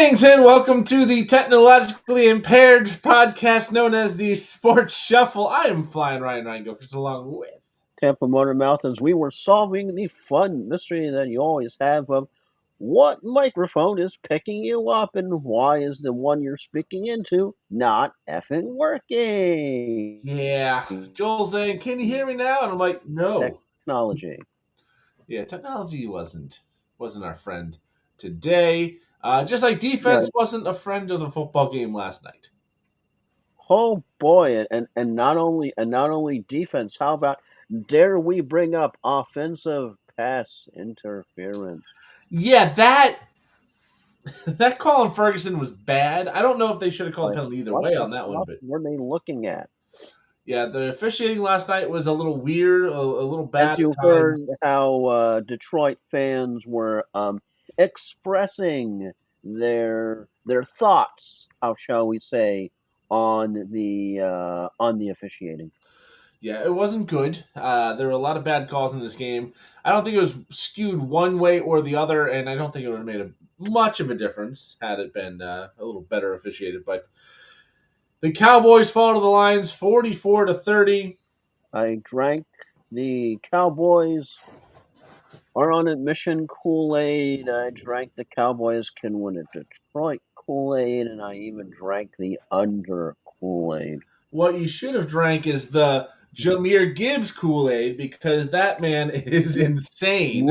Greetings and welcome to the technologically impaired podcast known as the Sports Shuffle. I am Flying Ryan Reingokers along with Tampa Motor Mouth as we were solving the fun mystery that you always have of what microphone is picking you up and why is the one you're speaking into not effing working. Joel saying, "Can you hear me now?" And I'm like, "No." Technology. Yeah, technology wasn't our friend today. Just like Yeah. defense wasn't a friend of the football game last night. Oh boy, and not only defense. How about dare we bring up offensive pass interference? Yeah, that call on Ferguson was bad. I don't know if they should have called a Like penalty either what way the on that one, fuck but were they looking at? yeah, the officiating last night was a little weird, a little As bad you at heard times. how Detroit fans were expressing their thoughts, how shall we say, on the officiating. Yeah, it wasn't good. There were a lot of bad calls in this game. I don't think it was skewed one way or the other, and I don't think it would have made much of a difference had it been a little better officiated. But the Cowboys fall to the Lions 44-30. I drank the Cowboys are on a mission Kool-Aid. I drank the Cowboys can win at Detroit Kool-Aid, and I even drank the under Kool-Aid. What you should have drank is the Jameer Gibbs Kool-Aid because that man is insane.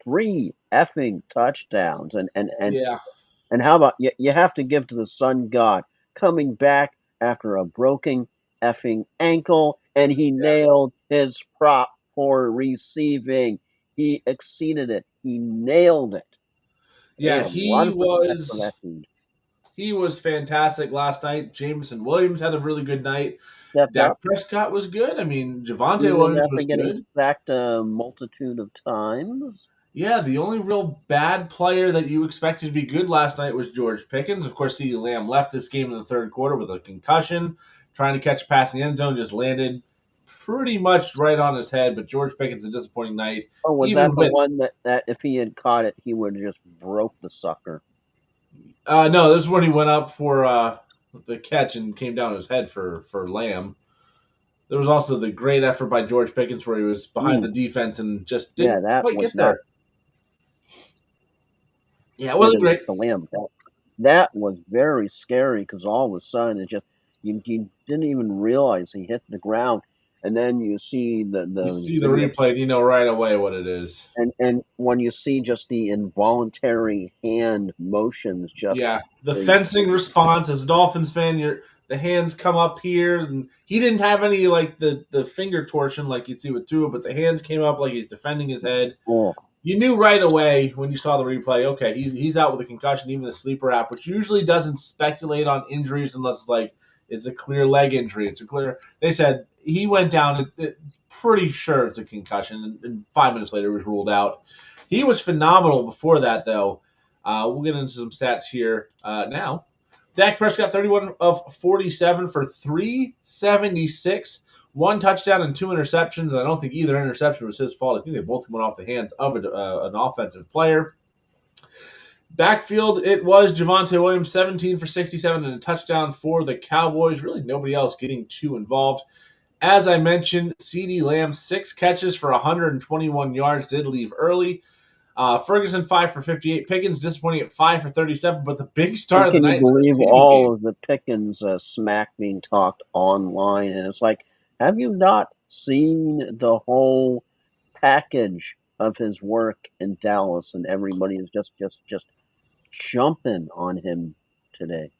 Three effing touchdowns, Yeah, and how about you have to give to the sun god coming back after a broken effing ankle, and he yeah, nailed his prop for receiving. He exceeded it. He nailed it. yeah. Damn, a lot of respect for that dude. He was fantastic last night. Jameson Williams had a really good night. Stepped Dak up, Prescott was good. I mean, Javante even Williams after was getting good. sacked a multitude of times. Yeah, the only real bad player that you expected to be good last night was George Pickens. Of course, CeeDee Lamb left this game in the third quarter with a concussion, trying to catch a pass in the end zone, just landed pretty much right on his head. But George Pickens, a disappointing night, Oh, was even that the with. one that if he had caught it, he would have just broke the sucker? No, this is when he went up for the catch and came down his head for Lamb. There was also the great effort by George Pickens where he was behind the Mm, defense and just yeah, didn't that quite was get not there. Yeah, it wasn't given great. to Lamb. That was very scary because all of a sudden it just you didn't even realize he hit the ground, and then you see You the see the video, replay and you know right away what it is. and when you see just the involuntary hand motions, just Yeah, the the fencing response as a Dolphins fan, the hands come up here, and he didn't have any like the finger torsion like you'd see with Tua, but the hands came up like he's defending his head. oh, You knew right away when you saw the replay, okay, he's out with a concussion. Even the sleeper app, which usually doesn't speculate on injuries unless like it's a clear leg injury. It's a clear. They said he went down. Pretty sure it's a concussion, and 5 minutes later it was ruled out. He was phenomenal before that, though. We'll get into some stats here now. Dak Prescott, 31 of 47 for 376, one touchdown and two interceptions. I don't think either interception was his fault. I think they both went off the hands of an offensive player. Backfield, it was Javante Williams, 17 for 67 and a touchdown for the Cowboys. Really nobody else getting too involved. As I mentioned, CeeDee Lamb, 6 catches for 121 yards, did leave early. Ferguson, 5 for 58. Pickens, disappointing at 5 for 37. But the big star of the can you night was the believe receiving game. all of the Pickens smack being talked online? And it's like, have you not seen the whole package of his work in Dallas? And everybody is just jumping on him today.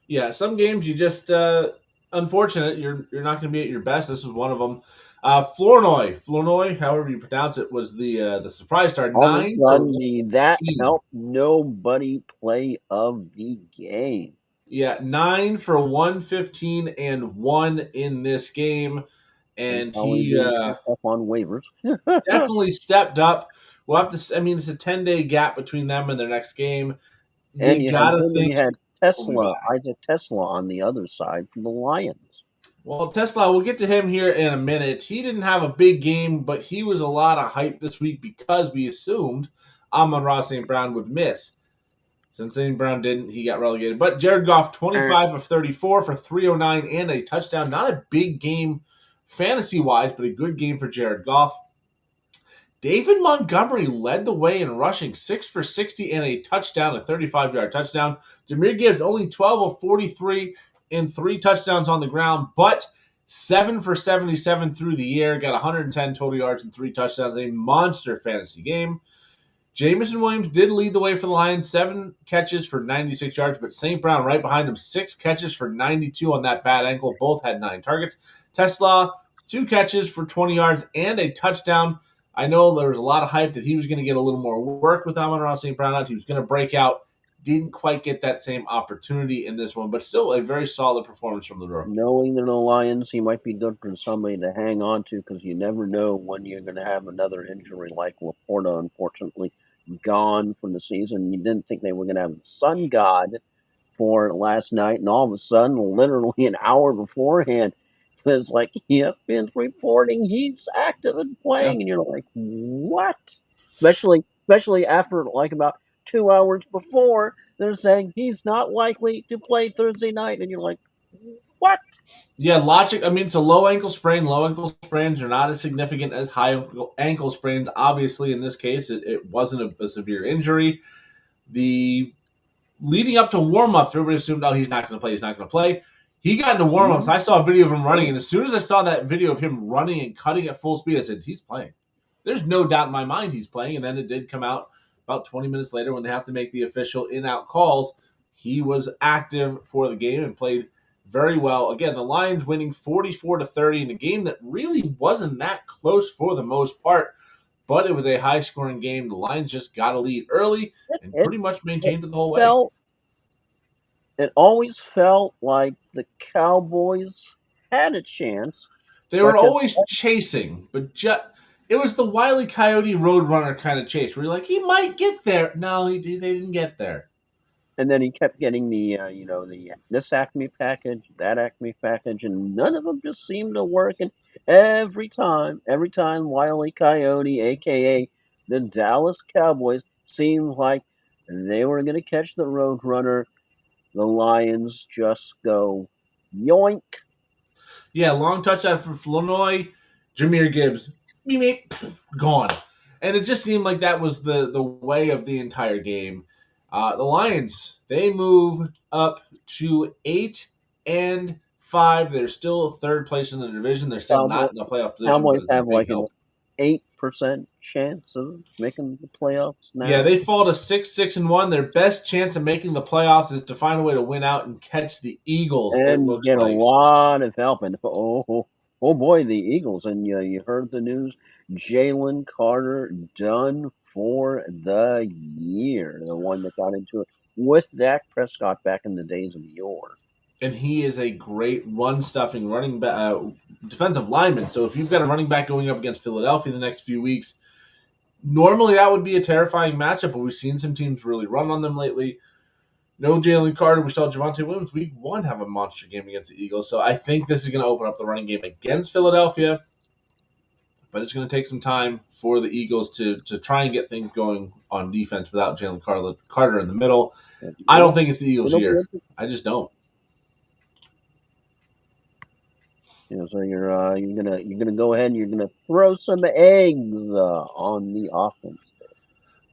Yeah, some games you just unfortunate you're not going to be at your best. This was one of them. Flournoy, however you pronounce it, was the surprise star. All of a 9 for sudden, that 115. helped nobody play of the game. Yeah, 9 for 115 and one in this game, And and probably he being picked up on waivers. definitely stepped up. We'll have to. I mean, it's a 10-day gap between them and their next game. And You you had got to him, and think you had he'll be back. Isaac Tesla on the other side for the Lions. Well, Tesla, we'll get to him here in a minute. He didn't have a big game, but he was a lot of hype this week because we assumed Amon-Ra St. Brown would miss. Since St. Brown didn't, he got relegated. But Jared Goff, 25 of 34 for 309 and a touchdown. Not a big game fantasy-wise, but a good game for Jared Goff. David Montgomery led the way in rushing, 6 for 60 and a touchdown, a 35-yard touchdown. Jahmyr Gibbs, only 12 of 43 and 3 touchdowns on the ground, but 7 for 77 through the air, got 110 total yards and 3 touchdowns. A monster fantasy game. Jameson Williams did lead the way for the Lions, 7 catches for 96 yards, but St. Brown right behind him, 6 catches for 92 on that bad ankle. Both had 9 targets. Tesla, 2 catches for 20 yards and a touchdown. I know there was a lot of hype that he was going to get a little more work with Amon-Ra St. Brown. He was going to break out. Didn't quite get that same opportunity in this one, but still a very solid performance from the rookie. Knowing they're the Lions, he might be good for somebody to hang on to because you never know when you're going to have another injury like Laporta, unfortunately, gone from the season. You didn't think they were going to have the sun god for last night, and all of a sudden, literally an hour beforehand, it's like ESPN's reporting he's active and playing, and you're like, what? Especially after like about 2 hours before, they're saying he's not likely to play Thursday night, and you're like, what? Yeah, logic. I mean, it's a low ankle sprain. Low ankle sprains are not as significant as high ankle sprains. Obviously, in this case, it wasn't a severe injury. The leading up to warm-ups, everybody assumed, oh, he's not going to play, he's not going to play. He got into warm-ups. I saw a video of him running, and as soon as I saw that video of him running and cutting at full speed, I said, he's playing. There's no doubt in my mind he's playing, and then it did come out about 20 minutes later when they have to make the official in-out calls. He was active for the game and played very well. Again, the Lions winning 44-30 in a game that really wasn't that close for the most part, but it was a high-scoring game. The Lions just got a lead early and pretty much maintained it the whole way. It always felt like the Cowboys had a chance. They were always chasing, but it was the Wile E. Coyote Roadrunner kind of chase where you're like, he might get there. No, they didn't get there. And then he kept getting this Acme package, that Acme package, and none of them just seemed to work. And every time Wile E. Coyote, a.k.a. the Dallas Cowboys, seemed like they were going to catch the Roadrunner, the Lions just go yoink. Yeah, long touchdown for Flournoy, Jahmyr Gibbs, gone. And it just seemed like that was the way of the entire game. The Lions, they move up to 8-5. They're still third place in the division. They're still not in the playoff position. Cowboys have like an 8% chance of making the playoffs now. Yeah, they fall to 6-1. Their best chance of making the playoffs is to find a way to win out and catch the Eagles. And get a lot of help. And oh boy, the Eagles. And you heard the news. Jalen Carter done for the year. The one that got into it with Dak Prescott back in the days of yore. And he is a great run-stuffing running back, defensive lineman. So if you've got a running back going up against Philadelphia the next few weeks, normally that would be a terrifying matchup, but we've seen some teams really run on them lately. No Jalen Carter. We saw Javonte Williams week 1 have a monster game against the Eagles. So I think this is going to open up the running game against Philadelphia, but it's going to take some time for the Eagles to try and get things going on defense without Jalen Carter in the middle. I don't think it's the Eagles' year. I just don't. So you're gonna go ahead and you're gonna throw some eggs on the offense.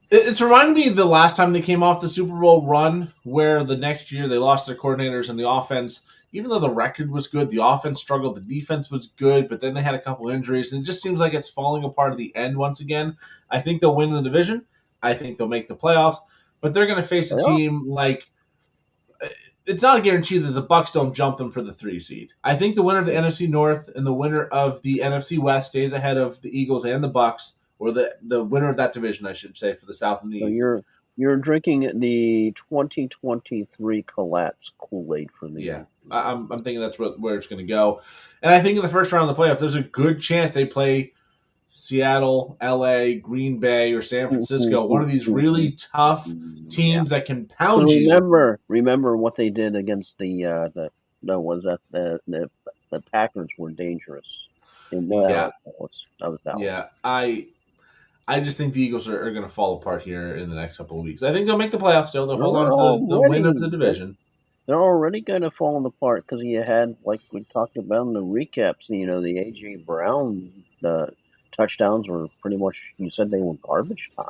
It's reminding me of the last time they came off the Super Bowl run, where the next year they lost their coordinators and the offense. Even though the record was good, the offense struggled. The defense was good, but then they had a couple injuries, and it just seems like it's falling apart at the end once again. I think they'll win the division. I think they'll make the playoffs, but they're going to face a team like. It's not a guarantee that the Bucs don't jump them for the 3 seed. I think the winner of the NFC North and the winner of the NFC West stays ahead of the Eagles and the Bucs, or the winner of that division, I should say, for the South and the East. You're drinking the 2023 collapse Kool-Aid for me. Yeah, I'm thinking that's where it's going to go. And I think in the first round of the playoff, there's a good chance they play Seattle, LA, Green Bay, or San Francisco. One of these really tough teams that can pound you. Remember what they did against the Packers were dangerous. That was that. Yeah, I just think the Eagles are going to fall apart here in the next couple of weeks. I think they'll make the playoffs still. They'll hold on They're to the win of already the division. they're already going to fall apart because you had, like we talked about in the recaps, the A.J. Brown touchdowns were pretty much, you said they were garbage time.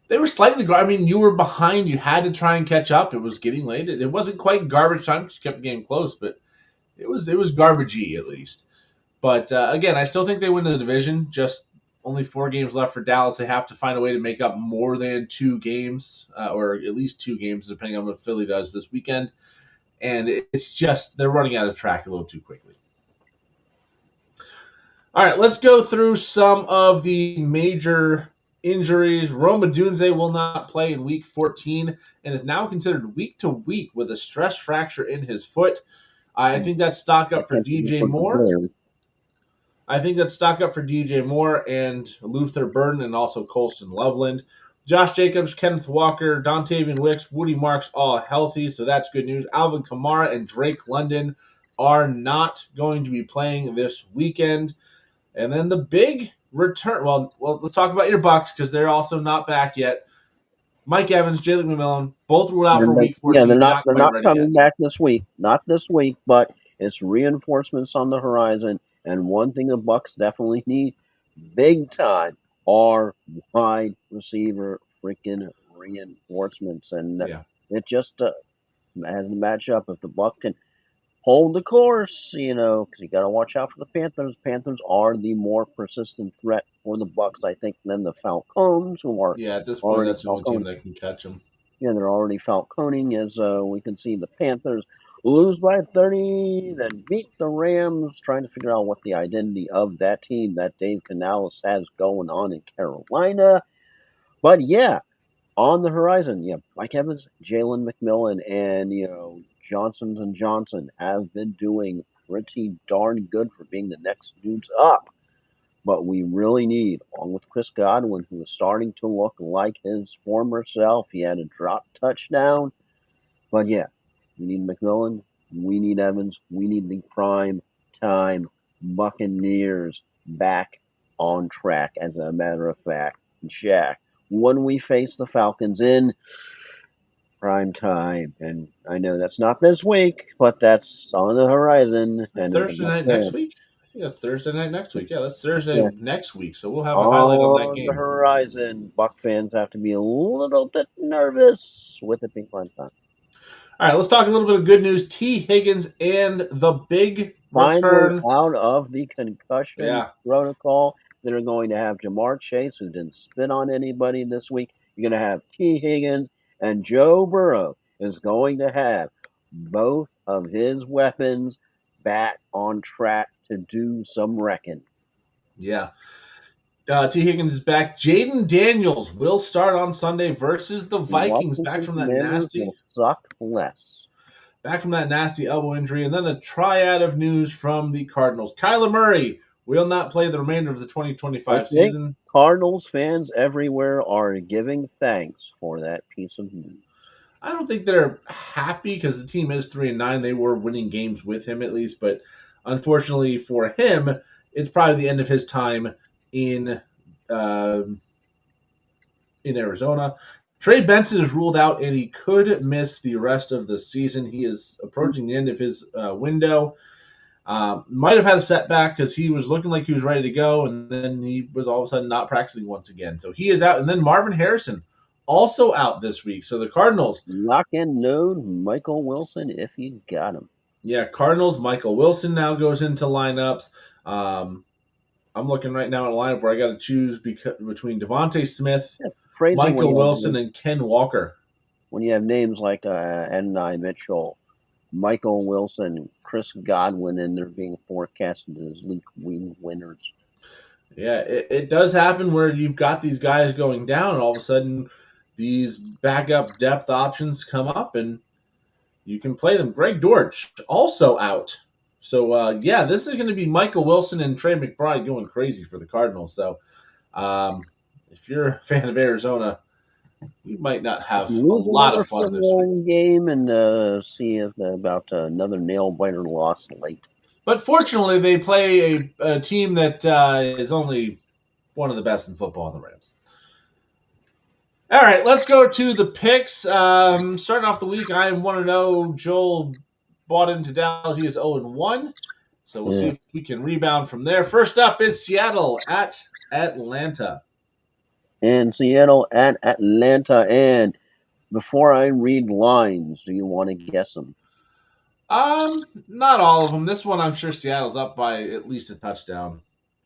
They were slightly I mean, you were behind. You had to try and catch up. It was getting late. It wasn't quite garbage time because you kept the game close, but it was garbagey at least. But again, I still think they win the division. Just only 4 games left for Dallas. They have to find a way to make up more than 2 games, or at least 2 games, depending on what Philly does this weekend. And it's just they're running out of track a little too quickly. All right, let's go through some of the major injuries. Rome Odunze will not play in Week 14 and is now considered week to week with a stress fracture in his foot. I think that's stock up for DJ Moore. I think that's stock up for DJ Moore and Luther Burden and also Colston Loveland. Josh Jacobs, Kenneth Walker, Dontavian Wicks, Woody Marks all healthy, so that's good news. Alvin Kamara and Drake London are not going to be playing this weekend. And then the big return. Well, let's talk about your Bucks because they're also not back yet. Mike Evans, Jalen McMillan, both ruled out for Week 14. Yeah, they're not coming back this week. Not this week, but it's reinforcements on the horizon. And one thing the Bucks definitely need, big time, are wide receiver freaking reinforcements. And it just has to match up. If the Bucks can hold the course, because you got to watch out for the Panthers. Panthers are the more persistent threat for the Bucks, I think, than the Falcons, who are at this point that's the only team that can catch them. Yeah, they're already Falconing, as we can see the Panthers lose by 30, then beat the Rams, trying to figure out what the identity of that team that Dave Canales has going on in Carolina. But yeah, on the horizon, Mike Evans, Jalen McMillan, and Johnson & Johnson have been doing pretty darn good for being the next dudes up. But we really need, along with Chris Godwin, who is starting to look like his former self. He had a drop touchdown. But yeah, we need McMillan. We need Evans. We need the prime time Buccaneers back on track, as a matter of fact. Shaq, when we face the Falcons in prime time, and I know that's not this week, but that's on the horizon. And Thursday night next week? I think that's Thursday night next week. Yeah, that's Thursday next week, so we'll have a highlight on that game. On the horizon, Buck fans have to be a little bit nervous with it being prime time. All right, let's talk a little bit of good news. T. Higgins and the big return out of the concussion protocol. They're going to have Jamar Chase, who didn't spit on anybody this week. You're going to have T. Higgins, and Joe Burrow is going to have both of his weapons back on track to do some wrecking. Yeah. T. Higgins is back. Jaden Daniels will start on Sunday versus the Vikings. Back from that nasty suck less. Back from that nasty elbow injury. And then a triad of news from the Cardinals. Kyler Murray will not play the remainder of the 2025 season. Cardinals fans everywhere are giving thanks for that piece of news. I don't think they're happy because the team is 3-9. They were winning games with him at least, but unfortunately for him, it's probably the end of his time in Arizona. Trey Benson is ruled out, and he could miss the rest of the season. He is approaching the end of his window. Might have had a setback because he was looking like he was ready to go, and then he was all of a sudden not practicing once again. So he is out. And then Marvin Harrison also out this week. So the Cardinals. Lock and load Michael Wilson if you got him. Yeah, Cardinals. Michael Wilson now goes into lineups. I'm looking right now at a lineup where I got to choose between Devontae Smith, Michael Wilson, and Ken Walker. When you have names like N.I. Mitchell, Michael Wilson, Chris Godwin, and they're being forecasted as league winners. Yeah, it does happen where you've got these guys going down, and all of a sudden these backup depth options come up, and you can play them. Greg Dortch also out. So, this is going to be Michael Wilson and Trey McBride going crazy for the Cardinals. So, if you're a fan of Arizona, you might not have a lot of fun this week. Game and see about another nail-biter loss late. But fortunately, they play a team that is only one of the best in football in the Rams. All right, let's go to the picks. Starting off the week, I want to know Joel bought into Dallas. He is 0-1. So we'll see Yeah. if we can rebound from there. First up is Seattle at Atlanta. And Seattle at Atlanta. And before I read lines, do you want to guess them? Not all of them. This one, I'm sure Seattle's up by at least a touchdown.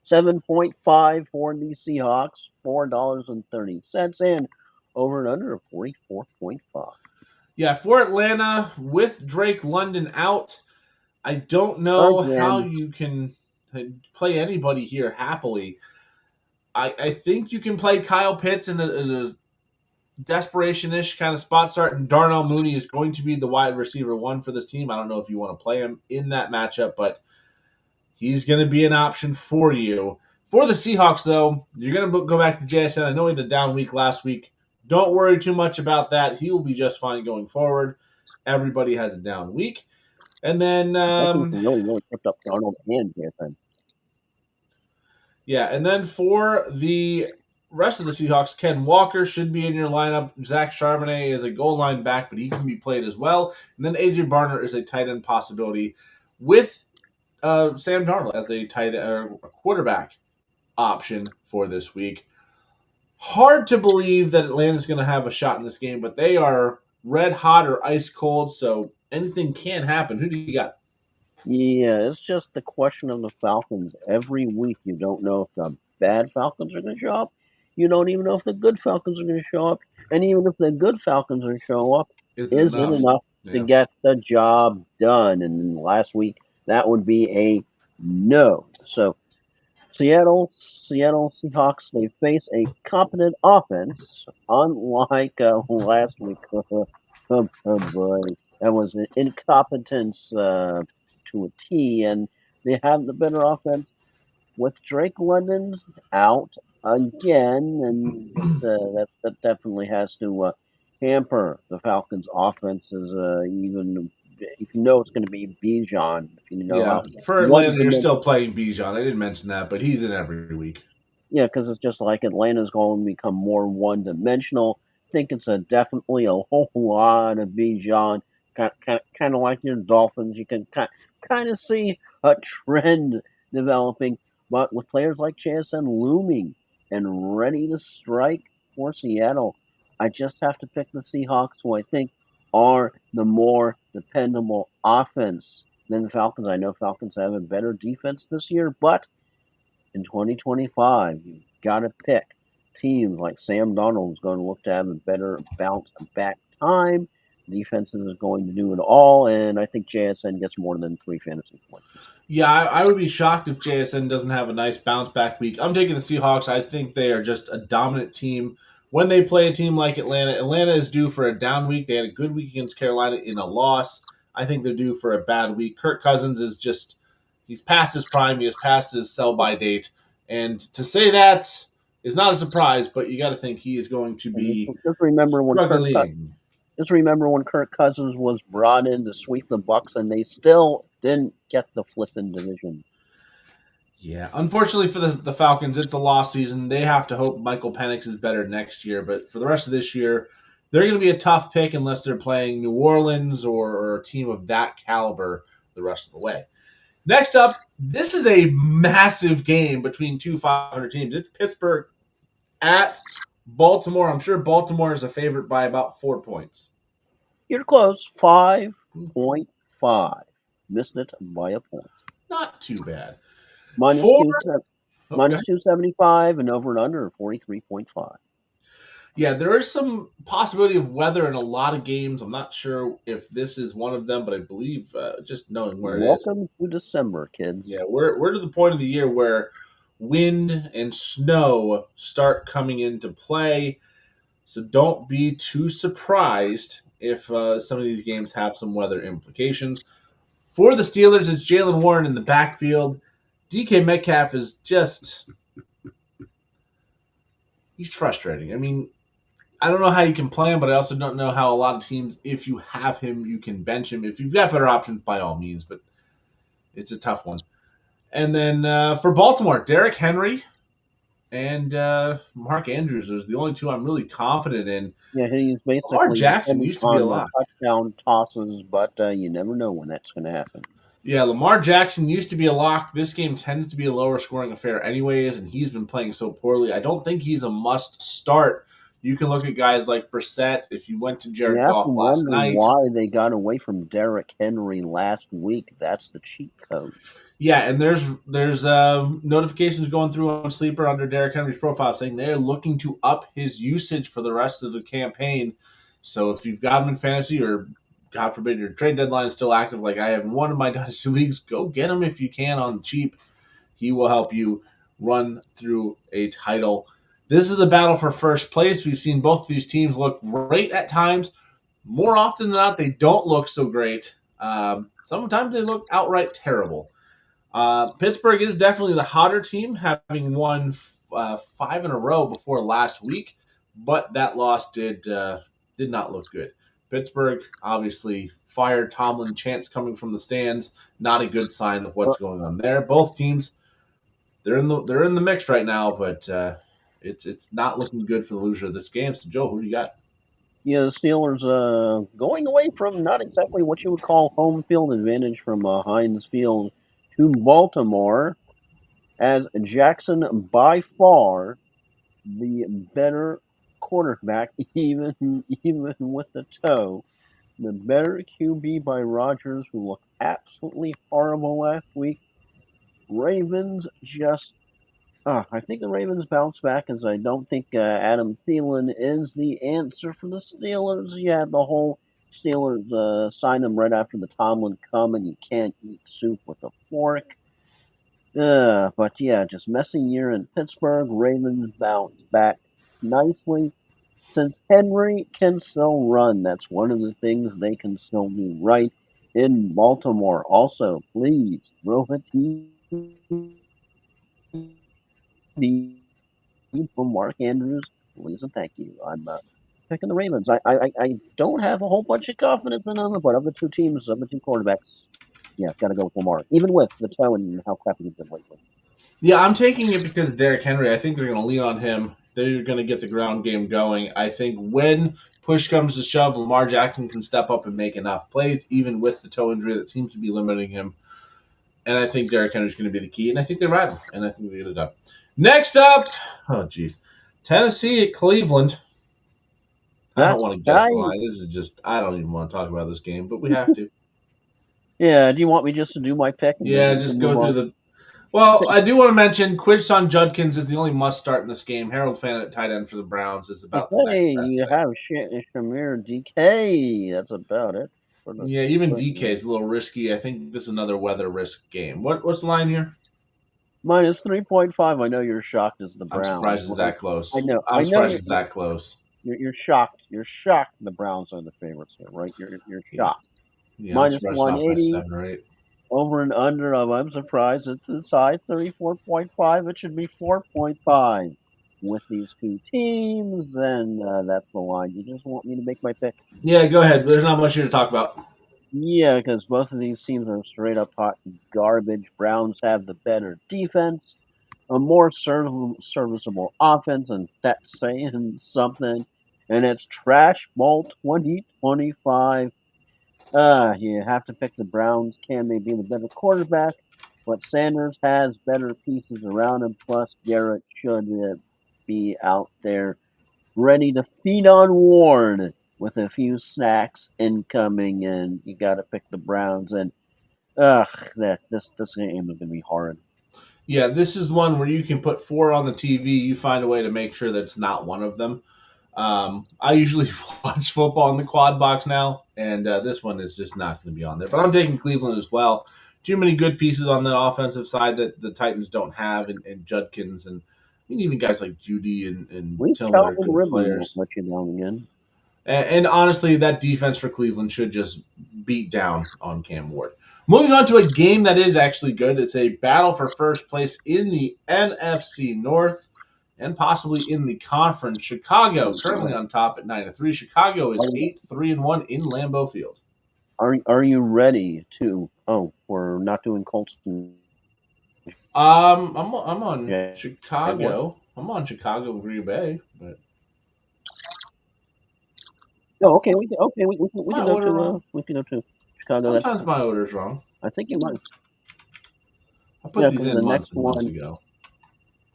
7.5 for the Seahawks, $4.30, and over and under of 44.5. Yeah, for Atlanta with Drake London out, I don't know how Again, you can play anybody here happily. I think you can play Kyle Pitts as a desperation-ish kind of spot start, and Darnell Mooney is going to be the wide receiver one for this team. I don't know if you want to play him in that matchup, but he's going to be an option for you. For the Seahawks, though, you're going to go back to JSN. I know he had a down week last week. Don't worry too much about that. He will be just fine going forward. Everybody has a down week. And then, that team really tripped up Darnold and JSN. yeah, and then for the rest of the Seahawks, Ken Walker should be in your lineup. Zach Charbonnet is a goal line back, but he can be played as well. And then AJ Barner is a tight end possibility with Sam Darnold as a quarterback option for this week. Hard to believe that Atlanta's going to have a shot in this game, but they are red hot or ice cold, so anything can happen. Who do you got? Yeah, it's just the question of the Falcons. Every week, you don't know if the bad Falcons are going to show up. You don't even know if the good Falcons are going to show up. And even if the good Falcons are show up, Is it is it enough? enough to Yeah. get the job done? And last week, that would be a no. So Seattle Seahawks, they face a competent offense, unlike last week. Oh boy, that was an incompetence to a T, and they have the better offense with Drake London's out again, and that definitely has to hamper the Falcons' offenses. Even if you know it's going to be Bijan, if you know Yeah. how For one Atlanta, you're dimensional. still playing Bijan. I didn't mention that, but he's in every week. Yeah, because it's just like Atlanta's going to become more one dimensional. I think it's definitely a whole lot of Bijan, kind of like your Dolphins. You can kind of see a trend developing, but with players like JSN looming and ready to strike for Seattle, I just have to pick the Seahawks, who I think are the more dependable offense than the Falcons. I know Falcons have a better defense this year, but in 2025, you've got to pick teams like Sam Darnold is going to look to have a better bounce back time. Defenses is going to do it all, and I think JSN gets more than 3 fantasy points. Yeah, I would be shocked if JSN doesn't have a nice bounce back week. I'm taking the Seahawks. I think they are just a dominant team. When they play a team like Atlanta, Atlanta is due for a down week. They had a good week against Carolina in a loss. I think they're due for a bad week. Kirk Cousins is just, he's past his prime. He has passed his sell by date. And to say that is not a surprise, but you got to think he is going to And be just remember when struggling. Kirk Cousins was brought in to sweep the Bucks, and they still didn't get the flipping division. Yeah, unfortunately for the Falcons, it's a lost season. They have to hope Michael Penix is better next year. But for the rest of this year, they're going to be a tough pick unless they're playing New Orleans or a team of that caliber the rest of the way. Next up, this is a massive game between two 500 teams. It's Pittsburgh at Baltimore. I'm sure Baltimore is a favorite by about 4 points. You're close, 5.5. Missed it by a point. Not too bad. Minus Four. two, minus 275 and over and under 43.5. Yeah, there is some possibility of weather in a lot of games. I'm not sure if this is one of them, but I believe just knowing where it is. Welcome to December, kids. Yeah, we're to the point of the year where wind and snow start coming into play. So don't be too surprised if some of these games have some weather implications. For the Steelers, it's Jalen Warren in the backfield. DK Metcalf is just, he's frustrating. I mean, I don't know how you can play him, but I also don't know how a lot of teams, if you have him, you can bench him. If you've got better options, by all means, but it's a tough one. And then for Baltimore, Derrick Henry and Mark Andrews is the only two I'm really confident in. Yeah, he's Lamar basically Jackson dependent used to be a on the lock. touchdown tosses, but you never know when that's going to happen. Yeah, Lamar Jackson used to be a lock. This game tends to be a lower scoring affair, anyways, and he's been playing so poorly. I don't think he's a must start. You can look at guys like Brissett. If you went to You Jared have to Goff last wonder night, why they got away from Derrick Henry last week. That's the cheat code. yeah, and there's notifications going through on Sleeper under Derrick Henry's profile saying they're looking to up his usage for the rest of the campaign. So if you've got him in fantasy, or God forbid your trade deadline is still active, like I have in one of my dynasty leagues, go get him if you can on the cheap. He will help you run through a title. This is a battle for first place. We've seen both of these teams look great at times. More often than not, they don't look so great. Sometimes they look outright terrible. Pittsburgh is definitely the hotter team, having won 5 in a row before last week, but that loss did not look good. Pittsburgh obviously fired Tomlin. Chants coming from the stands, not a good sign of what's going on there. Both teams they're in the mix right now, but it's not looking good for the loser of this game. So Joe, who do you got? Yeah, the Steelers going away from not exactly what you would call home field advantage from Heinz Field to Baltimore, as Jackson by far the better quarterback, even with the toe. The better QB by Rodgers, who looked absolutely horrible last week. Ravens just I think the Ravens bounce back, as I don't think Adam Thielen is the answer for the Steelers. Yeah, the whole Steelers sign him right after the Tomlin come, and you can't eat soup with a fork. But yeah, just messy year in Pittsburgh. Ravens bounce back nicely. Since Henry can still run, that's one of the things they can still do right in Baltimore. Also, please throw a from Mark Andrews. Please and thank you. I'm picking the Ravens. I don't have a whole bunch of confidence in them, but of the two teams, of the two quarterbacks, yeah, got to go with Lamar, even with the toe and how crappy he's been lately. Yeah, I'm taking it because Derrick Henry. I think they're going to lean on him. They're going to get the ground game going. I think when push comes to shove, Lamar Jackson can step up and make enough plays, even with the toe injury that seems to be limiting him. And I think Derrick Henry's going to be the key. And I think they ride him. And I think they get it done. Next up, oh geez, Tennessee at Cleveland. I don't That want to guess guy. the line. This is just I don't even want to talk about this game, but we have to. Yeah. Do you want me just to do my pick and then Yeah, we can just move go through on? the. Well, I do want to mention Quidson Judkins is the only must start in this game. Harold Fan at tight end for the Browns is about the next Hey, best you thing. have Shamir DK. That's about it. For the, Yeah, even DK is a little risky. I think this is another weather risk game. What's the line here? minus 3.5. I know you're shocked as the I'm Browns. surprised it's Well, that close. I I'm know surprised it's that close. you're shocked. You're shocked the Browns are the favorites here, right? You're Yeah, shocked. yeah, I'm Minus surprised it's not by 180 7 or 8. over and under of I'm surprised it's inside 34.5. It should be 4.5 with these two teams, and that's the line. You just want me to make my pick? Yeah, go ahead. There's not much here to talk about. Yeah, because both of these teams are straight up hot garbage. Browns have the better defense, a more serviceable offense, and that's saying something. And it's Trash Ball 2025. You have to pick the Browns. Can they be the better quarterback? But Sanders has better pieces around him. Plus, Garrett should be out there ready to feed on Warren with a few snacks incoming. And you got to pick the Browns. And this game is going to be hard. Yeah, this is one where you can put 4 on the TV. You find a way to make sure that it's not one of them. I usually watch football in the quad box now, and this one is just not going to be on there. But I'm taking Cleveland as well. Too many good pieces on the offensive side that the Titans don't have, and Judkins, and I mean, even guys like Judy and At least Tiller are Calvin good Ridley won't players. let you down again. And honestly, that defense for Cleveland should just beat down on Cam Ward. Moving on to a game that is actually good. It's a battle for first place in the NFC North and possibly in the conference. Chicago currently on top at 9-3. Chicago is 8-3-1 in Lambeau Field. Are you ready to? Oh, we're not doing Colts. I'm on Jaguars. Chicago. I'm on Chicago, Green Bay, but Oh, okay. We my can go order to wrong. Chicago. That's Sometimes my order's wrong. I think you might. I put Yeah, these because in the months and months ago.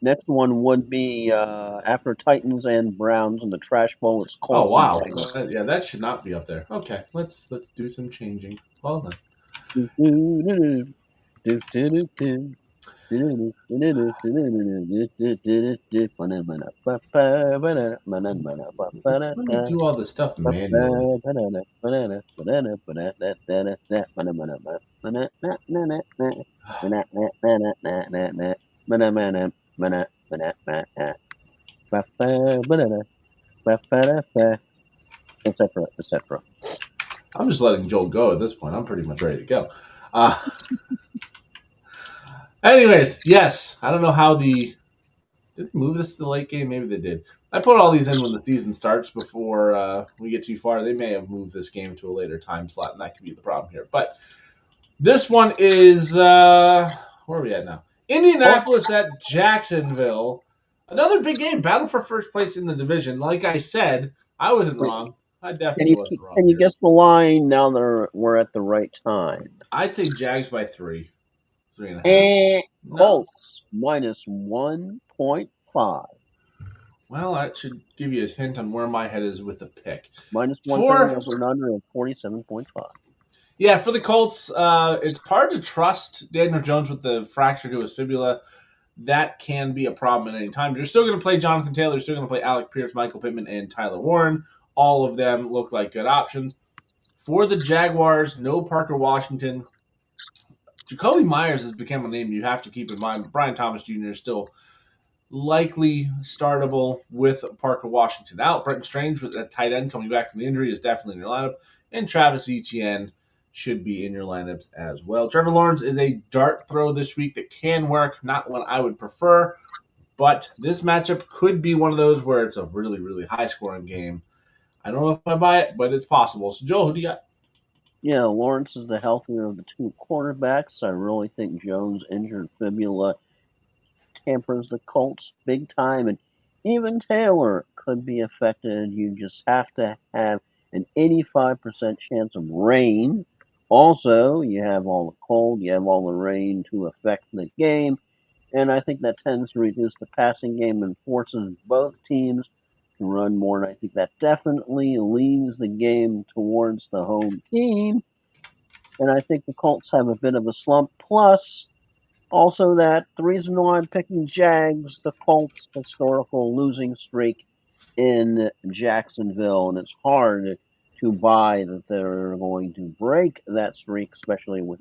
next one would be after Titans and Browns in the trash bowl. It's Oh Colts and wow, Jags. yeah, that should not be up there. Okay, let's do some changing. Hold on. Do, do, do, do, do, do. I'm It's when you do all this stuff manually. etc., etc. I'm just letting Joel go at this point. I'm pretty much ready to go. Uh, anyways, yes, I don't know how did they move this to the late game? Maybe they did. I put all these in when the season starts before we get too far. They may have moved this game to a later time slot, and that could be the problem here. But this one is where are we at now? Indianapolis at Jacksonville. Another big game, battle for first place in the division. Like I said, I wasn't wrong. I definitely wasn't wrong Can you here. guess the line now that we're at the right time? I'd say Jags by 3, 3.5. And No, Colts minus 1.5. well, that should give you a hint on where my head is with the pick. Minus 130 For over and under of 47.5. Yeah, for the Colts, it's hard to trust Daniel Jones with the fracture to his fibula. That can be a problem at any time. You're still going to play Jonathan Taylor. You're still going to play Alec Pierce, Michael Pittman, and Tyler Warren. All of them look like good options. For the Jaguars, no Parker Washington. Jacoby Myers has become a name you have to keep in mind. But Brian Thomas Jr. is still likely startable with Parker Washington out. Brenton Strange with a tight end coming back from the injury is definitely in your lineup. And Travis Etienne should be in your lineups as well. Trevor Lawrence is a dart throw this week that can work, not one I would prefer, but this matchup could be one of those where it's a really, really high scoring game. I don't know if I buy it, but it's possible. So, Joel, who do you got? Yeah, Lawrence is the healthier of the two quarterbacks. I really think Jones' injured fibula tampers the Colts big time, and even Taylor could be affected. You just have to have an 85% chance of rain. Also, you have all the cold, you have all the rain to affect the game, and I think that tends to reduce the passing game and forces both teams to run more. And I think that definitely leans the game towards the home team. And I think the Colts have a bit of a slump. Plus, also that the reason why I'm picking Jags, the Colts' historical losing streak in Jacksonville, and it's hard to buy that they're going to break that streak, especially with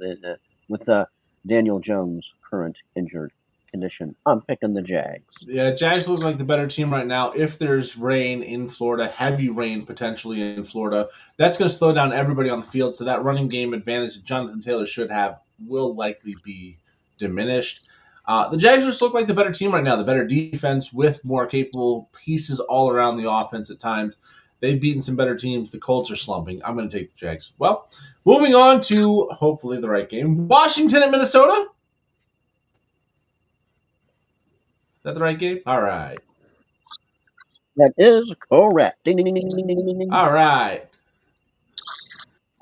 Daniel Jones' current injured condition. I'm picking the Jags. Yeah, Jags look like the better team right now. If there's rain in Florida, heavy rain potentially in Florida, that's going to slow down everybody on the field. So that running game advantage that Jonathan Taylor should have will likely be diminished. The Jags just look like the better team right now, the better defense with more capable pieces all around the offense at times. They've beaten some better teams. The Colts are slumping. I'm going to take the Jags. Well, moving on to hopefully the right game. Washington at Minnesota. Is that the right game? All right. That is correct. Ding, ding, ding, ding, ding, ding, ding, ding. All right.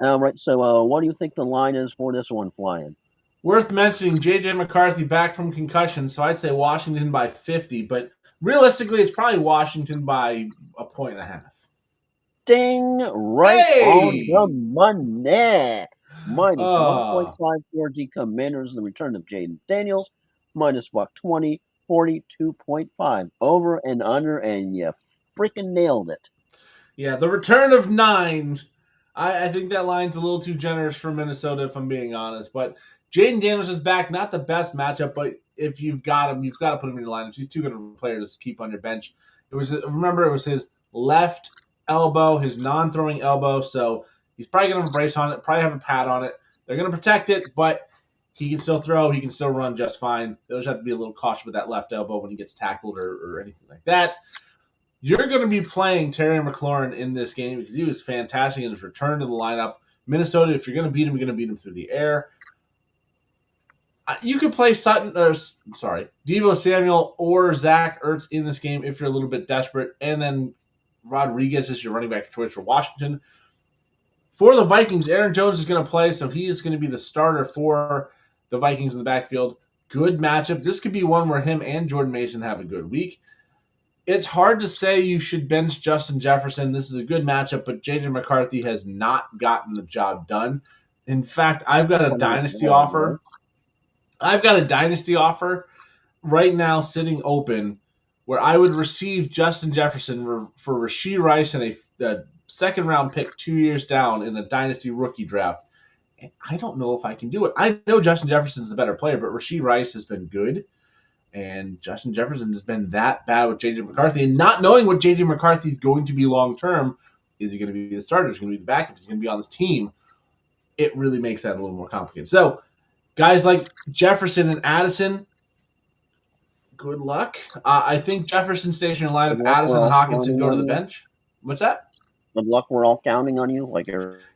Right, so what do you think the line is for this one, Flying? Worth mentioning, J.J. McCarthy back from concussion, so I'd say Washington by 50, but realistically, it's probably Washington by a point and a half. Ding! Right on the money. Minus 1.5 for the Commanders in the return of Jaden Daniels. Minus $120, 42.5. Over and under, and you freaking nailed it. Yeah, the return of 9. I think that line's a little too generous for Minnesota, if I'm being honest. But Jaden Daniels is back. Not the best matchup, but if you've got him, you've got to put him in your lineups. He's too good of a player to keep on your bench. It was his left elbow, his non-throwing elbow, so he's probably going to have a brace on it, probably have a pad on it. They're going to protect it, but he can still throw. He can still run just fine. They'll just have to be a little cautious with that left elbow when he gets tackled or anything like that. You're going to be playing Terry McLaurin in this game because he was fantastic in his return to the lineup. Minnesota, if you're going to beat him, you're going to beat him through the air. You could play Debo Samuel or Zach Ertz in this game if you're a little bit desperate, and then Rodriguez is your running back choice for Washington. For the Vikings, Aaron Jones is going to play, so he is going to be the starter for the Vikings in the backfield. Good matchup. This could be one where him and Jordan Mason have a good week. It's hard to say you should bench Justin Jefferson. This is a good matchup, but JJ McCarthy has not gotten the job done. In fact, I've got a dynasty offer. Right now sitting open where I would receive Justin Jefferson for Rashee Rice and a second round pick 2 years down in a dynasty rookie draft. And I don't know if I can do it. I know Justin Jefferson's the better player, but Rashee Rice has been good. And Justin Jefferson has been that bad with JJ McCarthy. And not knowing what JJ McCarthy is going to be long term, is he going to be the starter? Is he going to be the backup? Is he going to be on this team? It really makes that a little more complicated. So, guys like Jefferson and Addison, good luck. I think Jefferson stays in your lineup. Addison and Hawkinson go to the bench. What's that? Good luck. We're all counting on you.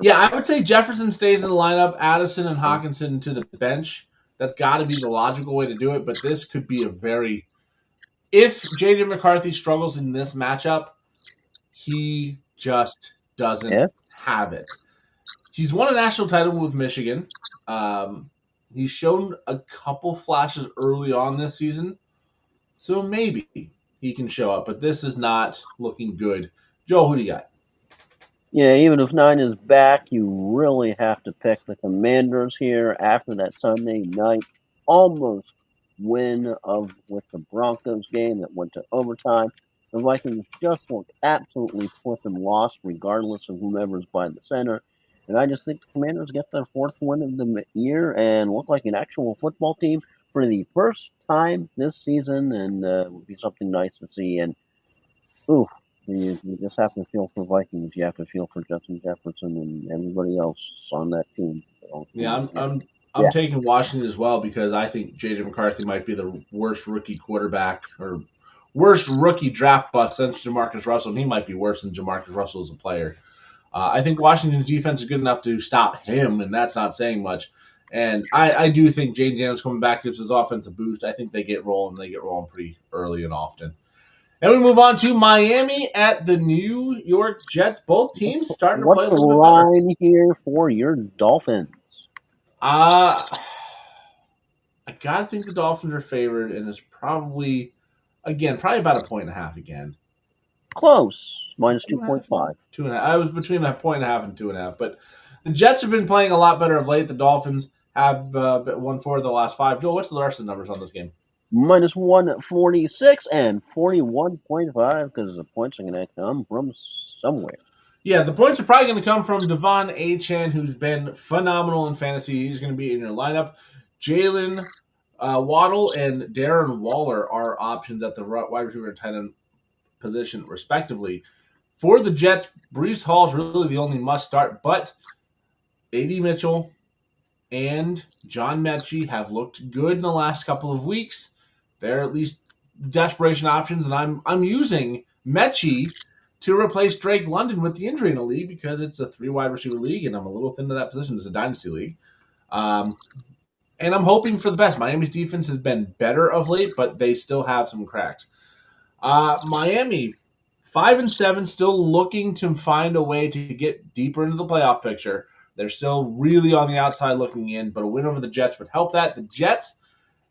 Yeah, I would say Jefferson stays in the lineup. Addison and Hawkinson to the bench. That's got to be the logical way to do it. But this could be if JJ McCarthy struggles in this matchup, he just doesn't have it. He's won a national title with Michigan. He's shown a couple flashes early on this season. So maybe he can show up, but this is not looking good. Joel, who do you got? Yeah, even if 9 is back, you really have to pick the Commanders here after that Sunday night almost win with the Broncos game that went to overtime. The Vikings just look absolutely flipping lost regardless of whomever's by the center. And I just think the Commanders get their 4th win of the year and look like an actual football team for the first time this season, and it would be something nice to see. And you just have to feel for Vikings. You have to feel for Justin Jefferson and everybody else on that team. Yeah, I'm taking Washington as well because I think JJ McCarthy might be the worst rookie quarterback or worst rookie draft bust since Jamarcus Russell, and he might be worse than Jamarcus Russell as a player. I think Washington's defense is good enough to stop him, and that's not saying much. And I do think Jane Daniels coming back gives his offense a boost. I think they get rolling. They get rolling pretty early and often. And we move on to Miami at the New York Jets. Both teams starting to play a little bit better. What's the line here for your Dolphins? I gotta think the Dolphins are favored, and it's probably about 1.5 again. Close, minus 2.5. 2.5. I was between 1.5 and 2.5, but the Jets have been playing a lot better of late. The Dolphins have won 4 of the last 5. Joel, what's the rest of the numbers on this game? Minus 146 and 41.5 because the points are going to come from somewhere. Yeah, the points are probably going to come from Devon Achane, who's been phenomenal in fantasy. He's going to be in your lineup. Jalen Waddle and Darren Waller are options at the wide receiver and tight end position, respectively. For the Jets, Breece Hall is really the only must start, but A.D. Mitchell and John Mechie have looked good in the last couple of weeks. They're at least desperation options, and I'm using Mechie to replace Drake London with the injury in the league because it's a 3 wide receiver league, and I'm a little thin to that position. It's a dynasty league. And I'm hoping for the best. Miami's defense has been better of late, but they still have some cracks. Miami, 5-7, still looking to find a way to get deeper into the playoff picture. They're still really on the outside looking in, but a win over the Jets would help that. The Jets,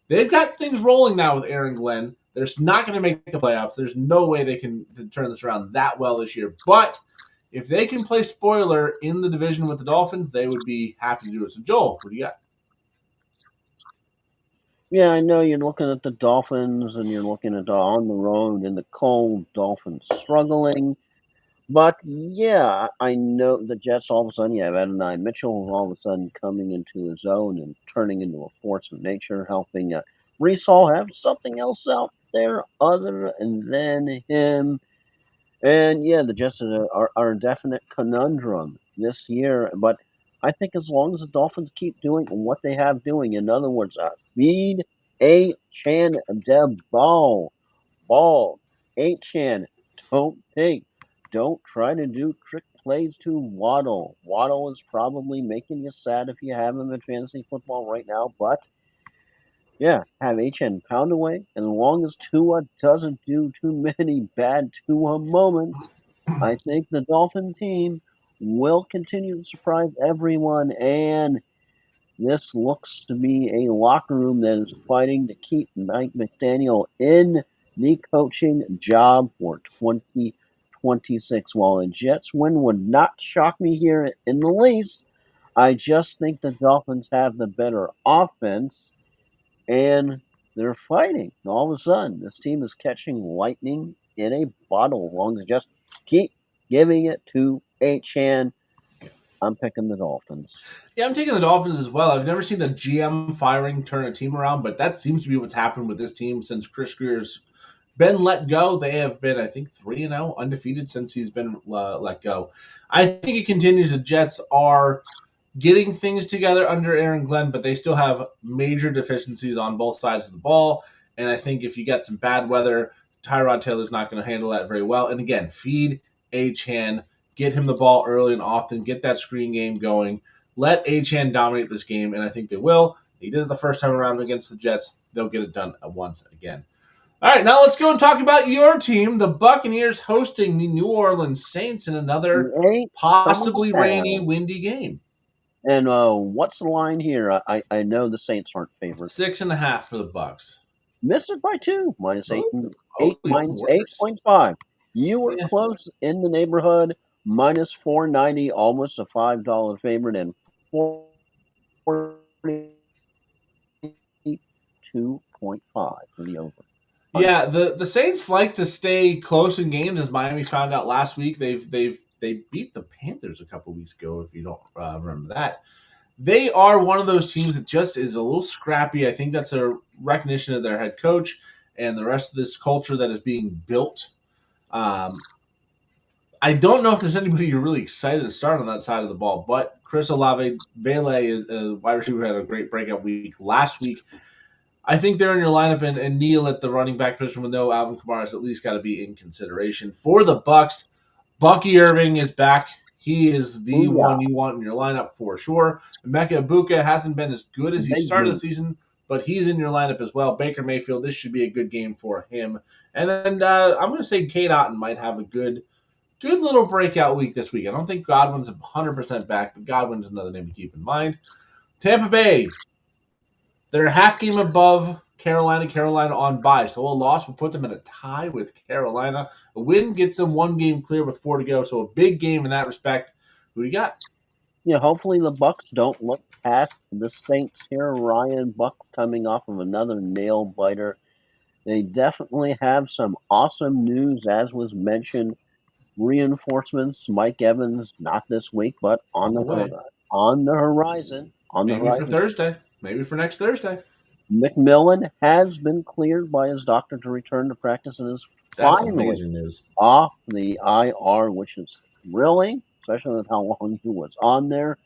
they've got things rolling now with Aaron Glenn. They're not going to make the playoffs. There's no way they can turn this around that well this year. But if they can play spoiler in the division with the Dolphins, they would be happy to do it. So, Joel, what do you got? Yeah, I know you're looking at the Dolphins and you're looking at on the road in the cold, Dolphins struggling. But, yeah, I know the Jets all of a sudden, you have Adonai Mitchell all of a sudden coming into his own and turning into a force of nature, helping Breece Hall have something else out there other than him. And, yeah, the Jets are a definite conundrum this year. But I think as long as the Dolphins keep doing what they have doing, in other words, feed Achane the ball. Achane, don't try to do trick plays to Waddle. Waddle is probably making you sad if you have him in fantasy football right now, but Yeah, have HN pound away, and as long as Tua doesn't do too many bad Tua moments, I think the Dolphin team will continue to surprise everyone, and this looks to be a locker room that is fighting to keep Mike McDaniel in the coaching job for 2026. While a Jets win would not shock me here in the least, I just think the Dolphins have the better offense and they're fighting. All of a sudden, this team is catching lightning in a bottle. As long as they just keep giving it to Achan, I'm picking the Dolphins. Yeah, I'm taking the Dolphins as well. I've never seen a GM firing turn a team around, but that seems to be what's happened with this team since Chris Greer's been let go. They have been, I think, 3-0, undefeated since he's been let go. I think it continues. The Jets are getting things together under Aaron Glenn, but they still have major deficiencies on both sides of the ball. And I think if you get some bad weather, Tyrod Taylor's not going to handle that very well. And again, feed Achan, get him the ball early and often, get that screen game going. Let Achan dominate this game, and I think they will. They did it the first time around against the Jets. They'll get it done once again. All right, now let's go and talk about your team, the Buccaneers, hosting the New Orleans Saints in another You ain't coming possibly to rainy, town. windy game. And what's the line here? I know the Saints aren't favored. 6.5 for the Bucks. Missed it by two, minus eight, Oh, even minus worse. 8.5. You were Yeah. close in the neighborhood. Minus 490, almost a $5 favorite, and 42.5 for the over. Yeah, the Saints like to stay close in games, as Miami found out last week. They beat the Panthers a couple weeks ago. If you don't remember that, they are one of those teams that just is a little scrappy. I think that's a recognition of their head coach and the rest of this culture that is being built. Um, I don't know if there's anybody you're really excited to start on that side of the ball, but Chris Olave Vele is a wide receiver who had a great breakout week last week. I think they're in your lineup, and Neal at the running back position with no Alvin Kamara has at least got to be in consideration. For the Bucks, Bucky Irving is back. He is the Booyah. one you want in your lineup for sure. Emeka Ibuka hasn't been as good as he Big started the boot. season, but he's in your lineup as well. Baker Mayfield, this should be a good game for him. And then I'm going to say Kate Otten might have a good little breakout week this week. I don't think Godwin's 100% back, but Godwin's another name to keep in mind. Tampa Bay, they're a half game above Carolina. Carolina on bye, so a loss will put them in a tie with Carolina. A win gets them one game clear with 4 to go, so a big game in that respect. Who do you got? Yeah, hopefully the Bucks don't look past the Saints here. Ryan Buck coming off of another nail biter. They definitely have some awesome news, as was mentioned. Reinforcements, Mike Evans, not this week, but On the way. on the horizon. On the Maybe for horizon. Thursday. Maybe for next Thursday. McMillan has been cleared by his doctor to return to practice and is That's finally amazing news. off the IR, which is thrilling, especially with how long he was on there.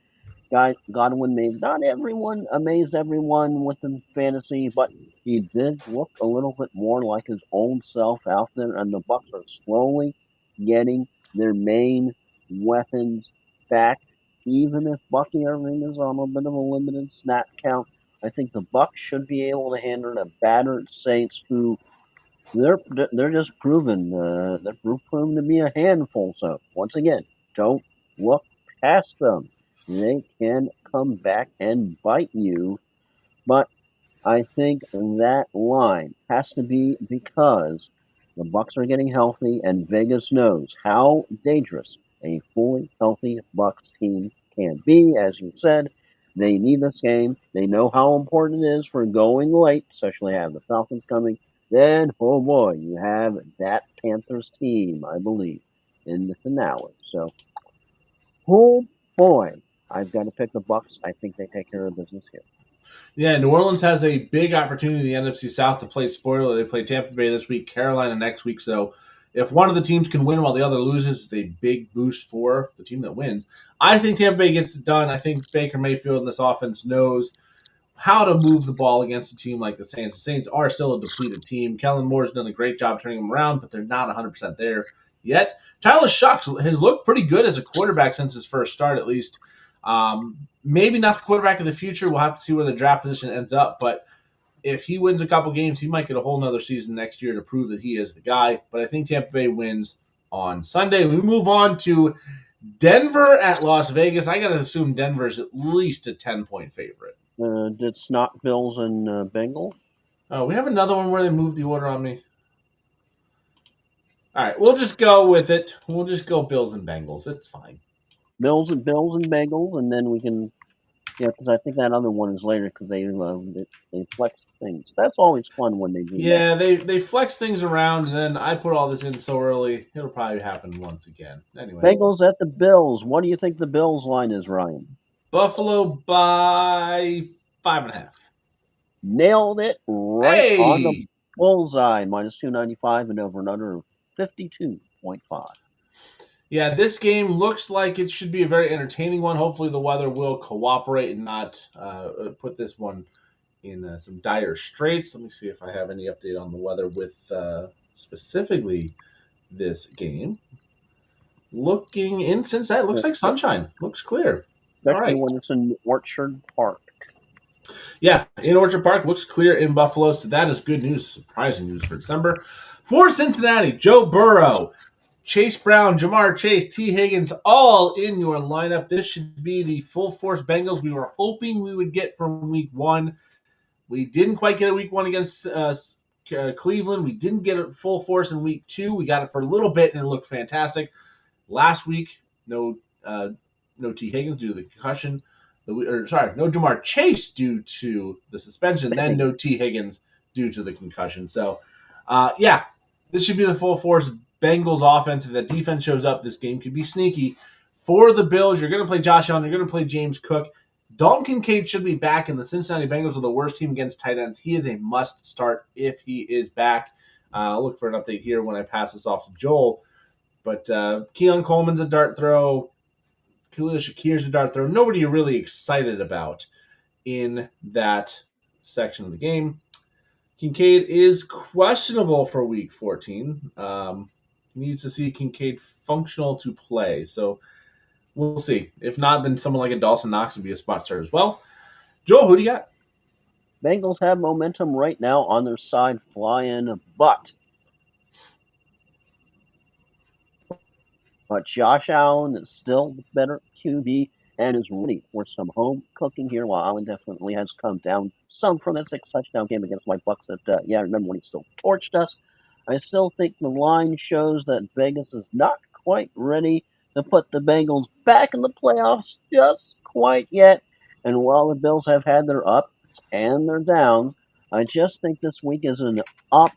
Godwin made not everyone amazed everyone with the fantasy, but he did look a little bit more like his old self out there, and the Bucks are slowly getting their main weapons back. Even if Bucky Irving is on a bit of a limited snap count, I think the Bucks should be able to handle the battered Saints, who they're just proven they're proven to be a handful. So once again, don't look past them. They can come back and bite you. But I think that line has to be because the Bucks are getting healthy, and Vegas knows how dangerous a fully healthy Bucks team can be. As you said, they need this game. They know how important it is for going late, especially have the Falcons coming. Then, oh boy, you have that Panthers team, I believe, in the finale. So, oh boy, I've got to pick the Bucks. I think they take care of business here. Yeah, New Orleans has a big opportunity in the NFC South to play spoiler. They play Tampa Bay this week, Carolina next week. So if one of the teams can win while the other loses, it's a big boost for the team that wins. I think Tampa Bay gets it done. I think Baker Mayfield and this offense knows how to move the ball against a team like the Saints. The Saints are still a depleted team. Kellen Moore's done a great job turning them around, but they're not 100% there yet. Tyler Shucks has looked pretty good as a quarterback since his first start, at least. Maybe not the quarterback of the future. We'll have to see where the draft position ends up, but if he wins a couple games, he might get a whole nother season next year to prove that he is the guy. But I think Tampa Bay wins on Sunday. We move on to Denver at Las Vegas. I got to assume Denver's at least a 10-point favorite. It's not Bills and Bengals. Oh, we have another one where they moved the order on me. All right, we'll just go with it. We'll just go Bills and Bengals. It's fine. Bills and Bengals, and then we can, because I think that other one is later because they flex things. That's always fun when they do that. Yeah, they flex things around, and then I put all this in so early, it'll probably happen once again. Anyway, Bengals at the Bills. What do you think the Bills line is, Ryan? Buffalo by 5.5. Nailed it right on the Hey, bullseye. -295 and over and under of 52.5. yeah, this game looks like it should be a very entertaining one. Hopefully, the weather will cooperate and not put this one in some dire straits. Let me see if I have any update on the weather with specifically this game. Looking in Cincinnati, looks like sunshine. Looks clear. All Especially right. when it's in Orchard Park. Yeah, in Orchard Park looks clear in Buffalo, so that is good news, surprising news for December. For Cincinnati, Joe Burrow, Chase Brown, Jamar Chase, T. Higgins, all in your lineup. This should be the full force Bengals we were hoping we would get from week one. We didn't quite get a week one against Cleveland. We didn't get it full force in week two. We got it for a little bit, and it looked fantastic. Last week, no T. Higgins due to the concussion. No Jamar Chase due to the suspension. Then no T. Higgins due to the concussion. So, this should be the full force Bengals offense. If that defense shows up, this game could be sneaky. For the Bills, you're going to play Josh Allen. You're going to play James Cook. Dalton Kincaid should be back, and the Cincinnati Bengals are the worst team against tight ends. He is a must start if he is back. I'll look for an update here when I pass this off to Joel. But Keelan Coleman's a dart throw. Khalil Shakir's a dart throw. Nobody you're really excited about in that section of the game. Kincaid is questionable for week 14. Needs to see Kincaid functional to play. So we'll see. If not, then someone like a Dawson Knox would be a spot start as well. Joel, who do you got? Bengals have momentum right now on their side, flying, but Josh Allen is still the better QB and is ready for some home cooking here. While Allen definitely has come down some from that 6-touchdown game against my Bucks. That remember when he still torched us. I still think the line shows that Vegas is not quite ready to put the Bengals back in the playoffs just quite yet. And while the Bills have had their ups and their downs, I just think this week is an up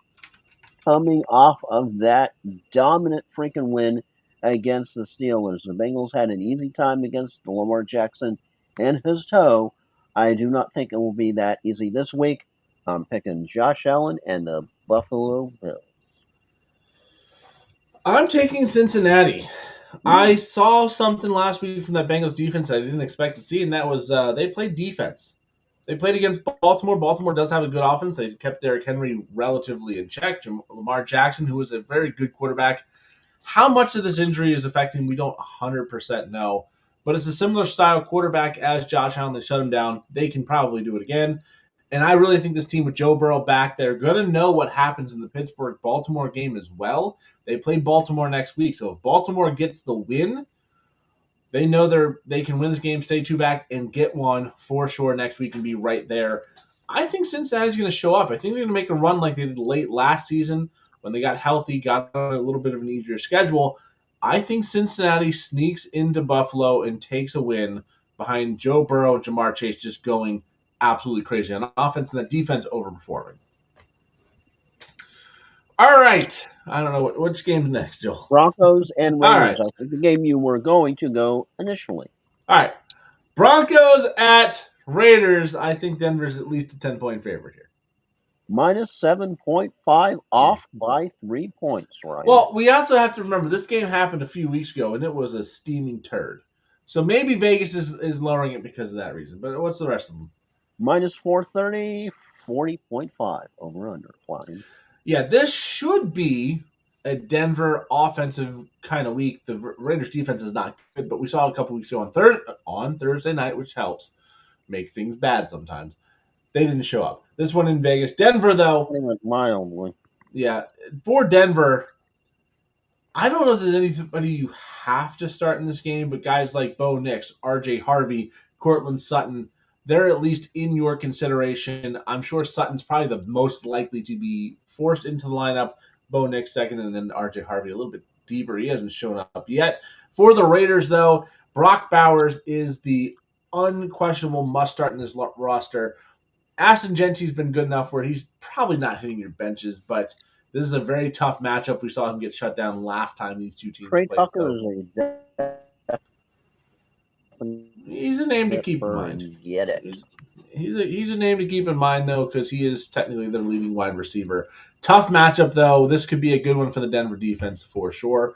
coming off of that dominant freaking win against the Steelers. The Bengals had an easy time against Lamar Jackson and his toe. I do not think it will be that easy this week. I'm picking Josh Allen and the Buffalo Bills. I'm taking Cincinnati. I saw something last week from that Bengals defense I didn't expect to see, and that was they played defense. They played against Baltimore. Baltimore does have a good offense. They kept Derrick Henry relatively in check. Lamar Jackson, who is a very good quarterback. How much of this injury is affecting, we don't 100% know. But it's a similar style quarterback as Josh Allen. They shut him down. They can probably do it again. And I really think this team with Joe Burrow back, they're going to know what happens in the Pittsburgh-Baltimore game as well. They play Baltimore next week. So if Baltimore gets the win, they know they can win this game, stay two back, and get one for sure next week and be right there. I think Cincinnati's going to show up. I think they're going to make a run like they did late last season when they got healthy, got on a little bit of an easier schedule. I think Cincinnati sneaks into Buffalo and takes a win behind Joe Burrow and Jamar Chase just going absolutely crazy on offense and the defense overperforming. All right. I don't know which game's next, Joel. Broncos and Raiders. All right. I think the game you were going to go initially. All right. Broncos at Raiders. I think Denver's at least a 10-point favorite here. -7.5 off by 3 points, right? Well, we also have to remember this game happened a few weeks ago, and it was a steaming turd. So maybe Vegas is lowering it because of that reason. But what's the rest of them? -430, 40.5 over under flying. Yeah, this should be a Denver offensive kind of week. The Raiders defense is not good, but we saw a couple weeks ago on Thursday night, which helps make things bad sometimes. They didn't show up. This one in Vegas. Denver, though, They went mildly. yeah, for Denver, I don't know if there's anybody you have to start in this game, but guys like Bo Nix, RJ Harvey, Cortland Sutton, they're at least in your consideration. I'm sure Sutton's probably the most likely to be forced into the lineup. Bo Nix second, and then RJ Harvey a little bit deeper. He hasn't shown up yet. For the Raiders, though, Brock Bowers is the unquestionable must start in this roster. Ashton Gentry's been good enough where he's probably not hitting your benches, but this is a very tough matchup. We saw him get shut down last time these two teams Trey played. Tucker So is a he's a name to keep in mind. Get it. He's a name to keep in mind, though, because he is technically their leading wide receiver. Tough matchup, though. This could be a good one for the Denver defense for sure.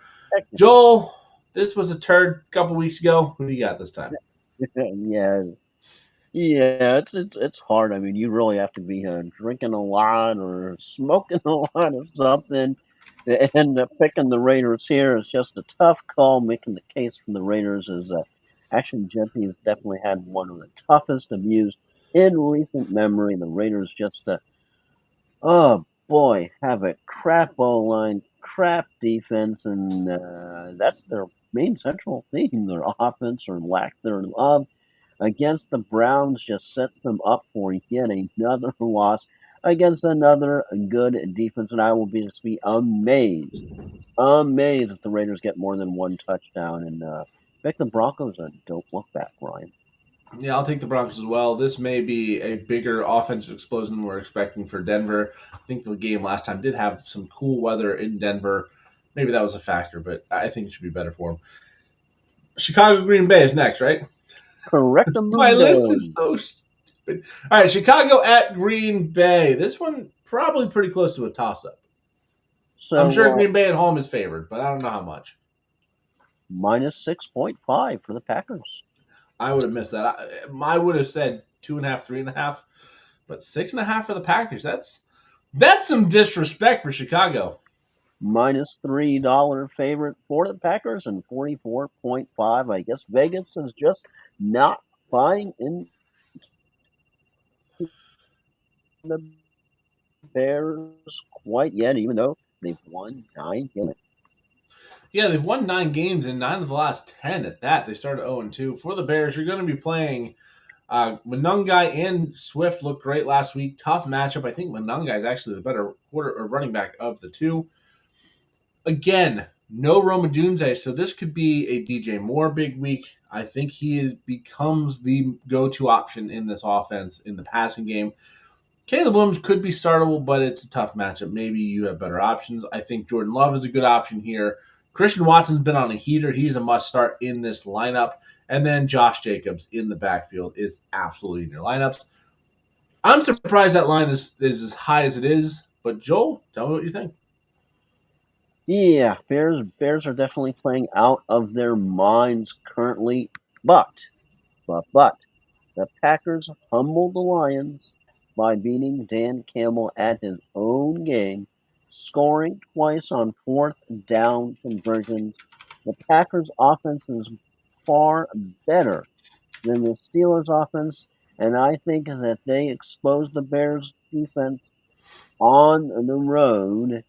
Joel, this was a turd a couple weeks ago. Who do you got this time? Yeah, it's hard. I mean, you really have to be drinking a lot or smoking a lot of something. And picking the Raiders here is just a tough call. Making the case for the Raiders is Ashton Gentry has definitely had one of the toughest abuse in recent memory. The Raiders just, oh boy, have a crap O-line, crap defense, and that's their main central theme, their offense or lack thereof. Against the Browns just sets them up for yet another loss against another good defense, and I will just be amazed if the Raiders get more than one touchdown and pick the Broncos and don't look back, Ryan. Yeah, I'll take the Broncos as well. This may be a bigger offensive explosion than we're expecting for Denver. I think the game last time did have some cool weather in Denver. Maybe that was a factor, but I think it should be better for them. Chicago Green Bay is next, right? Correct. My list is so stupid. All right, Chicago at Green Bay. This one probably pretty close to a toss-up. So, I'm sure Green Bay at home is favored, but I don't know how much. Minus 6.5 for the Packers. I would have missed that. I would have said 2.5, 3.5, but 6.5 for the Packers. That's some disrespect for Chicago. Minus $3 favorite for the Packers and 44.5. I guess Vegas is just not buying in the Bears quite yet, even though they've won 9 games. Yeah, they've won 9 games and 9 of the last 10 at that. They started 0-2. For the Bears, you're going to be playing Monangai and Swift looked great last week. Tough matchup. I think Monangai is actually the better running back of the two. Again, no Rome Odunze, so this could be a DJ Moore big week. I think he becomes the go-to option in this offense in the passing game. Caleb Williams could be startable, but it's a tough matchup. Maybe you have better options. I think Jordan Love is a good option here. Christian Watson's been on a heater. He's a must-start in this lineup. And then Josh Jacobs in the backfield is absolutely in your lineups. I'm surprised that line is as high as it is. But, Joel, tell me what you think. Yeah, Bears are definitely playing out of their minds currently. But the Packers humbled the Lions by beating Dan Campbell at his own game, scoring twice on 4th down conversions. The Packers' offense is far better than the Steelers' offense, and I think that they exposed the Bears' defense on the road,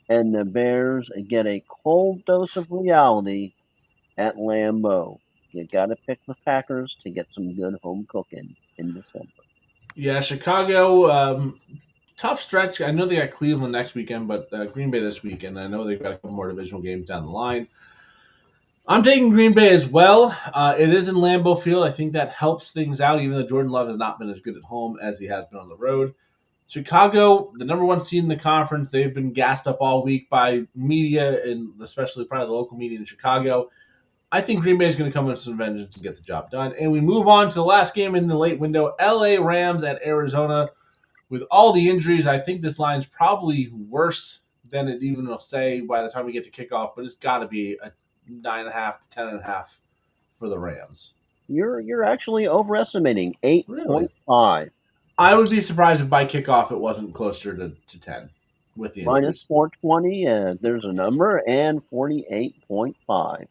and the Bears get a cold dose of reality at Lambeau. You got to pick the Packers to get some good home cooking in December. Yeah, Chicago, tough stretch. I know they got Cleveland next weekend, but Green Bay this weekend. I know they've got a couple more divisional games down the line. I'm taking Green Bay as well. It is in Lambeau Field. I think that helps things out, even though Jordan Love has not been as good at home as he has been on the road. Chicago, the number one seed in the conference, they've been gassed up all week by media and especially probably the local media in Chicago. I think Green Bay is going to come with some vengeance and get the job done. And we move on to the last game in the late window, LA Rams at Arizona. With all the injuries, I think this line is probably worse than it even will say by the time we get to kickoff, but it's got to be a 9.5 to 10.5 for the Rams. You're actually overestimating 8.5. Really? I would be surprised if by kickoff it wasn't closer to 10 with the injuries. Minus 420, there's a number, and 48.5.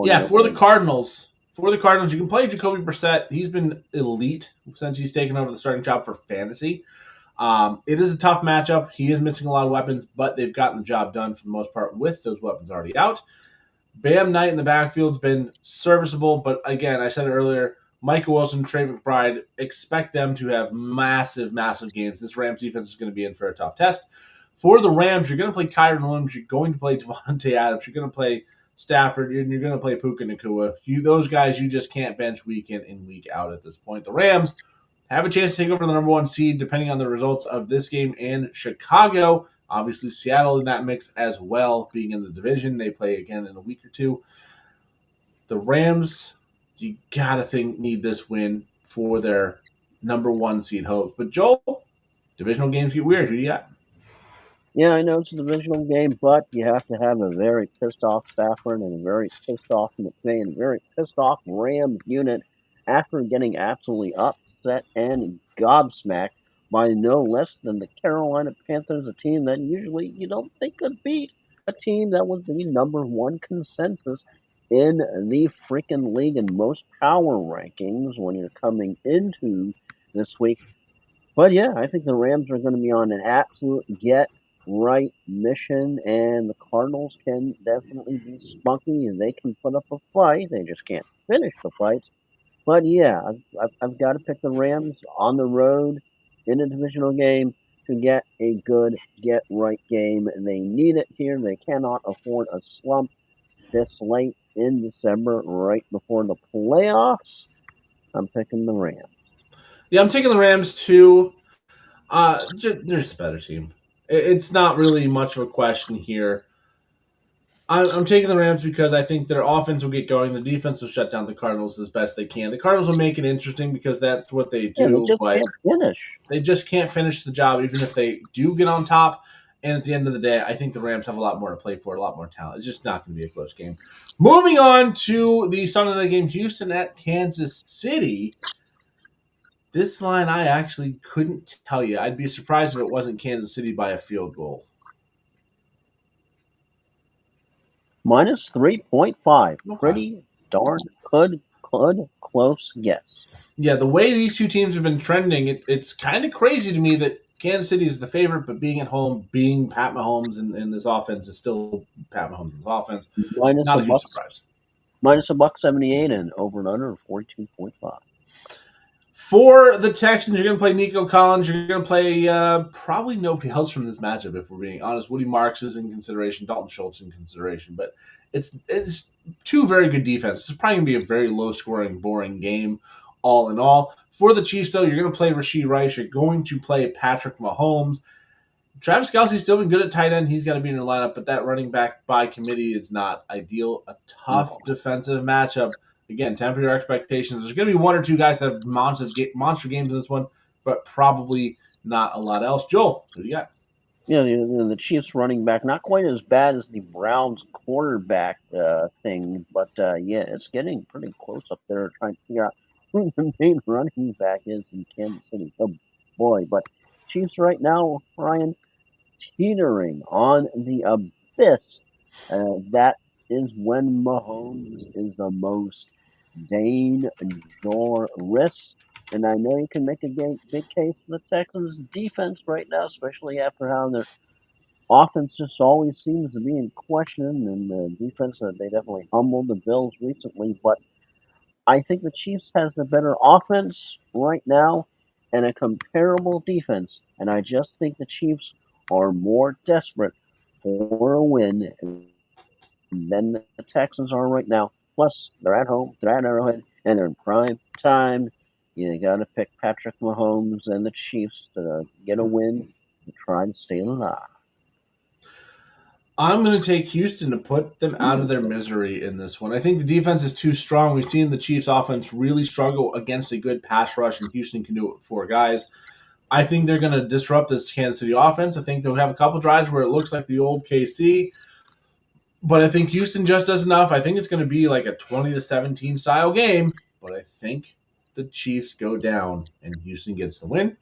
Yeah, for the Cardinals, For the Cardinals, you can play Jacoby Brissett. He's been elite since he's taken over the starting job for fantasy. It is a tough matchup. He is missing a lot of weapons, but they've gotten the job done for the most part with those weapons already out. Bam Knight in the backfield's been serviceable, but again, I said it earlier, Michael Wilson, Trey McBride, expect them to have massive, massive games. This Rams defense is going to be in for a tough test. For the Rams, you're going to play Kyren Williams, you're going to play Devontae Adams, you're going to play Stafford, and you're going to play Puka Nacua. Those guys you just can't bench week in and week out at this point. The Rams have a chance to take over the number one seed depending on the results of this game and Chicago. Obviously, Seattle in that mix as well, being in the division. They play again in a week or two. The Rams, you gotta need this win for their number one seed hopes. But Joel, divisional games get weird. Who do you got? Yeah, I know it's a divisional game, but you have to have a very pissed off Stafford and a very pissed off McVay and a very pissed off Rams unit after getting absolutely upset and gobsmacked by no less than the Carolina Panthers, a team that usually you don't think could beat a team that was the number one consensus in the freaking league in most power rankings when you're coming into this week. But yeah, I think the Rams are going to be on an absolute get right mission, and the Cardinals can definitely be spunky and they can put up a fight. They just can't finish the fights. But yeah, I've got to pick the Rams on the road in a divisional game to get a good get right game. And they need it here. They cannot afford a slump this late in December, right before the playoffs. I'm picking the Rams. Yeah, I'm taking the Rams too. They're just a better team. It's not really much of a question here. I'm taking the Rams because I think their offense will get going. The defense will shut down the Cardinals as best they can. The Cardinals will make it interesting because that's what they do. Yeah, they just can't finish. They just can't finish the job, even if they do get on top. And at the end of the day, I think the Rams have a lot more to play for, a lot more talent. It's just not going to be a close game. Moving on to the Sunday night game, Houston at Kansas City. This line I actually couldn't tell you. I'd be surprised if it wasn't Kansas City by a field goal. Minus 3.5. Okay. Pretty darn good, close guess. Yeah, the way these two teams have been trending, it's kind of crazy to me that Kansas City is the favorite, but being at home, being Pat Mahomes in this offense is still Pat Mahomes' offense. Minus not a huge surprise. Minus $1.78 and over and under 42.5. For the Texans, you're going to play Nico Collins. You're going to play probably nobody else from this matchup, if we're being honest. Woody Marks is in consideration, Dalton Schultz in consideration, but it's two very good defenses. It's probably going to be a very low-scoring, boring game, all in all. For the Chiefs, though, you're going to play Rashee Rice. You're going to play Patrick Mahomes. Travis Kelce's still been good at tight end. He's got to be in your lineup, but that running back by committee is not ideal. A tough defensive matchup. Again, temper your expectations. There's going to be one or two guys that have monster games in this one, but probably not a lot else. Joel, who do you got? Yeah, the Chiefs running back, not quite as bad as the Browns quarterback thing, but yeah, it's getting pretty close up there trying to figure out who the main running back is in Kansas City. Oh, boy. But Chiefs right now, Ryan, teetering on the abyss. That is when Mahomes is the most dangerous. And I know you can make a big case for the Texans' defense right now, especially after how their offense just always seems to be in question, and the defense, they definitely humbled the Bills recently. But I think the Chiefs has the better offense right now and a comparable defense. And I just think the Chiefs are more desperate for a win than the Texans are right now. Plus, they're at home, they're at Arrowhead, and they're in prime time. You got to pick Patrick Mahomes and the Chiefs to get a win and try to stay alive. I'm going to take Houston to put them out of their misery in this one. I think the defense is too strong. We've seen the Chiefs offense really struggle against a good pass rush, and Houston can do it with four guys. I think they're going to disrupt this Kansas City offense. I think they'll have a couple drives where it looks like the old KC, but I think Houston just does enough. I think it's going to be like a 20-17 style game, but I think the Chiefs go down and Houston gets the win.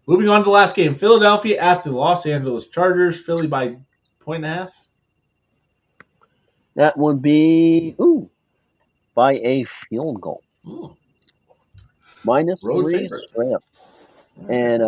Moving on to the last game, Philadelphia at the Los Angeles Chargers. Philly by 1.5. That would be by a field goal. Ooh, Minus road 3 favorite. straight up. And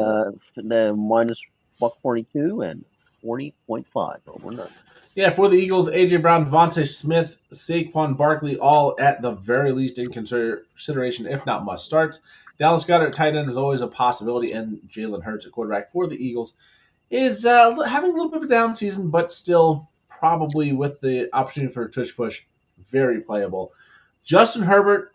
the minus $1.42 and 40.5 over under. Yeah, for the Eagles, A.J. Brown, Devontae Smith, Saquon Barkley, all at the very least in consideration, if not must starts. Dallas Goedert at tight end is always a possibility, and Jalen Hurts at quarterback for the Eagles is having a little bit of a down season, but still probably with the opportunity for a tush push, very playable. Justin Herbert,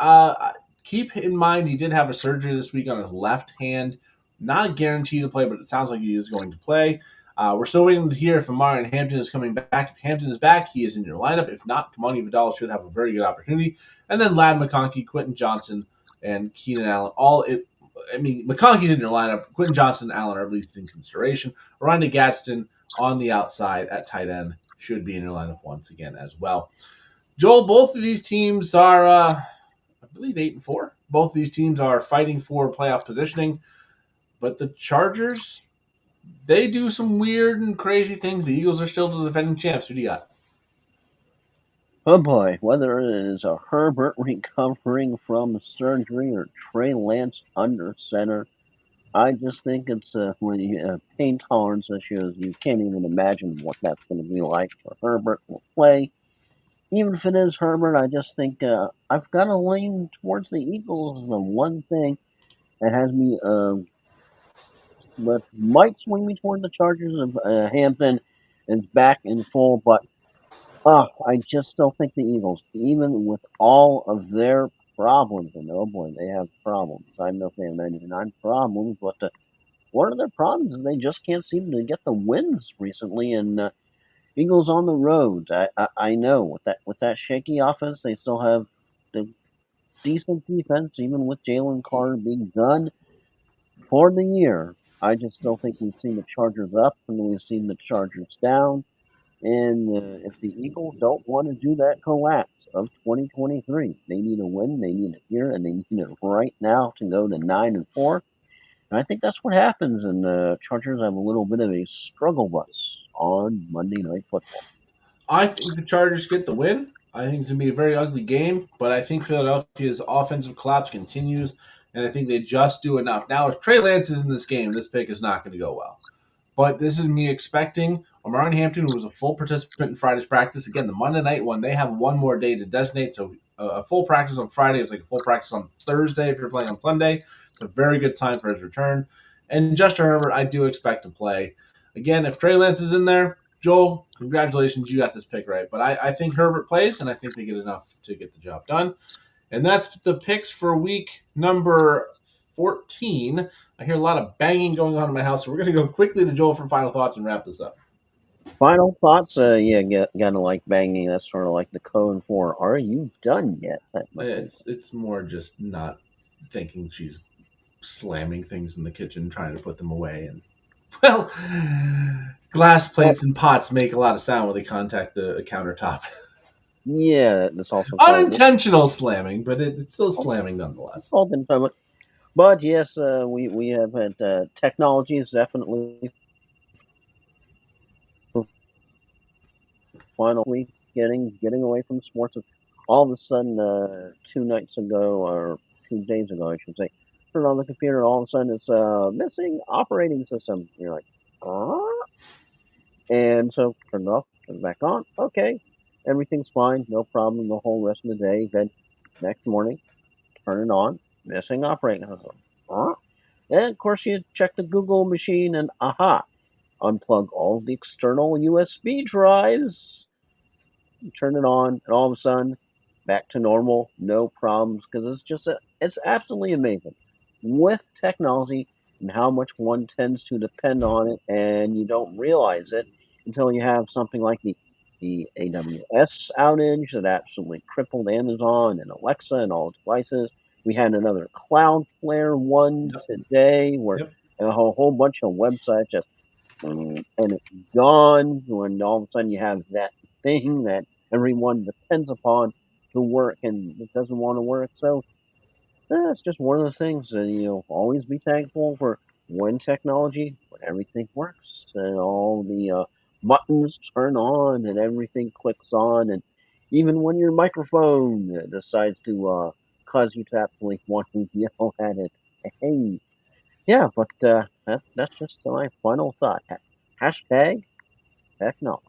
keep in mind he did have a surgery this week on his left hand. Not a guarantee to play, but it sounds like he is going to play. We're still waiting to hear if Amari Hampton is coming back. If Hampton is back, he is in your lineup. If not, Kamani Vidal should have a very good opportunity. And then Lad McConkey, Quentin Johnson, and Keenan Allen. McConkey's in your lineup. Quentin Johnson and Allen are at least in consideration. Ryan Gadsden on the outside at tight end should be in your lineup once again as well. Joel, both of these teams are, I believe, 8-4. Both of these teams are fighting for playoff positioning. But the Chargers, they do some weird and crazy things. The Eagles are still the defending champs. Who do you got? Oh boy, whether it is a Herbert recovering from surgery or Trey Lance under center, I just think it's when you have pain tolerance issues, you can't even imagine what that's going to be like for Herbert will play. Even if it is Herbert, I just think I've got to lean towards the Eagles. The one thing that has me, but might swing me toward the Chargers of Hampton is back in full, but I just still think the Eagles, even with all of their problems, and oh boy, they have problems. I don't know if they have 99 problems, but one of their problems is they just can't seem to get the wins recently. And Eagles on the road, I know with that shaky offense, they still have the decent defense, even with Jalen Carter being done for the year. I just still think we've seen the Chargers up and we've seen the Chargers down. And if the Eagles don't want to do that collapse of 2023, they need a win, they need it here, and they need it right now to go to 9-4. And I think that's what happens, and the Chargers have a little bit of a struggle bus on Monday Night Football. I think the Chargers get the win. I think it's going to be a very ugly game, but I think Philadelphia's offensive collapse continues, and I think they just do enough. Now, if Trey Lance is in this game, this pick is not going to go well. But this is me expecting Omarion Hampton, who was a full participant in Friday's practice. Again, the Monday night one, they have one more day to designate. So a full practice on Friday is like a full practice on Thursday if you're playing on Sunday. It's a very good sign for his return. And Justin Herbert, I do expect to play. Again, if Trey Lance is in there, Joel, congratulations, you got this pick right. But I think Herbert plays, and I think they get enough to get the job done. And that's the picks for week number 14. I hear a lot of banging going on in my house, so we're going to go quickly to Joel for final thoughts and wrap this up. Final thoughts? Gotta like banging. That's sort of like the code for "Are you done yet?" It's more just not thinking she's slamming things in the kitchen, trying to put them away, and well, glass plates and pots make a lot of sound when they contact the countertop. Yeah, that's also unintentional slamming, but it's still slamming nonetheless. But yes, we have had technology is definitely finally getting away from sports. All of a sudden, 2 nights ago or 2 days ago, I should say, turn on the computer. All of a sudden, it's missing operating system. You're like, and so turn it off, turn it back on. Okay, everything's fine, no problem. The whole rest of the day. Then next morning, turn it on, missing operating system. And of course, you check the Google machine, and unplug all of the external USB drives. You turn it on, and all of a sudden, back to normal, no problems. Because it's absolutely amazing with technology and how much one tends to depend on it, and you don't realize it until you have something like the AWS outage that absolutely crippled Amazon and Alexa and all its devices. We had another Cloudflare one today where a whole bunch of websites just and it's gone when all of a sudden you have that thing that everyone depends upon to work and it doesn't want to work. So it's just one of the things that always be thankful for when everything works and all the buttons turn on and everything clicks on and even when your microphone decides to cause you to absolutely want to yell at it. Hey, yeah, but that's just my final thought. Hashtag technology.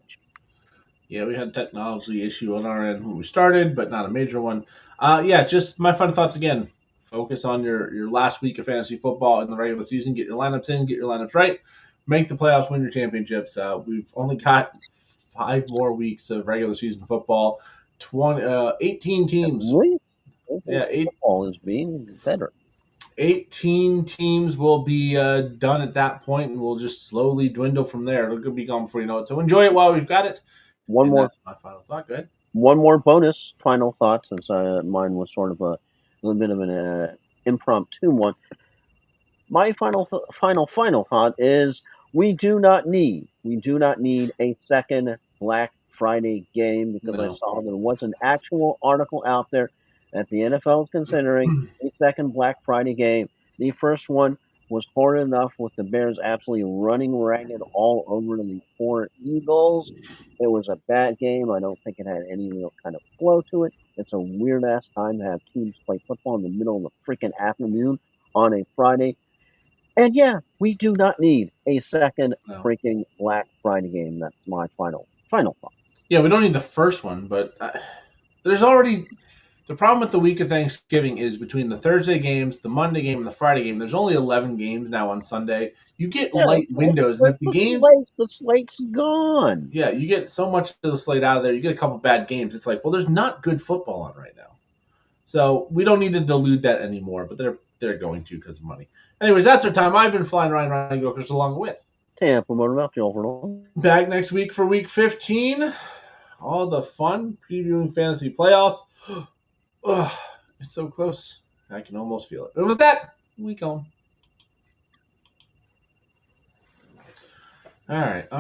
Yeah, we had a technology issue on our end when we started, but not a major one. Yeah, just my fun thoughts again. Focus on your last week of fantasy football in the regular season. Get your lineups in, get your lineups right, make the playoffs, win your championships. We've only got 5 more weeks of regular season football. 18 At teams. least Yeah, football is being better. 18 teams will be done at that point, and we'll just slowly dwindle from there. It'll be gone before you know it. So enjoy it while we've got it. One And more that's my final thought. Go ahead. one more bonus final thought, since mine was sort of a little bit of an impromptu one. My final thought is we do not need a second Black Friday game, because I No. saw there was an actual article out there that the NFL is considering a second Black Friday game. The first one was horrid enough, with the Bears absolutely running ragged all over the poor Eagles. It was a bad game. I don't think it had any real kind of flow to it. It's a weird ass time to have teams play football in the middle of the freaking afternoon on a Friday. And yeah, we do not need a second No. freaking Black Friday game. That's my final thought. Yeah, we don't need the first one, but there's already the problem with the week of Thanksgiving is between the Thursday games, the Monday game, and the Friday game. There's only 11 games now on Sunday. You get Yeah, light windows, and if the games, the slate's gone. yeah, you get so much of the slate out of there. You get a couple bad games. It's like, well, there's not good football on right now, so we don't need to dilute that anymore. But they're going to because of money. Anyways, that's our time. I've been flying Ryan Gokers along with. Tampa Motor Mouth overall. Back next week for week 15. All the fun previewing fantasy playoffs. Ugh, it's so close. I can almost feel it. And with that, we go. All right.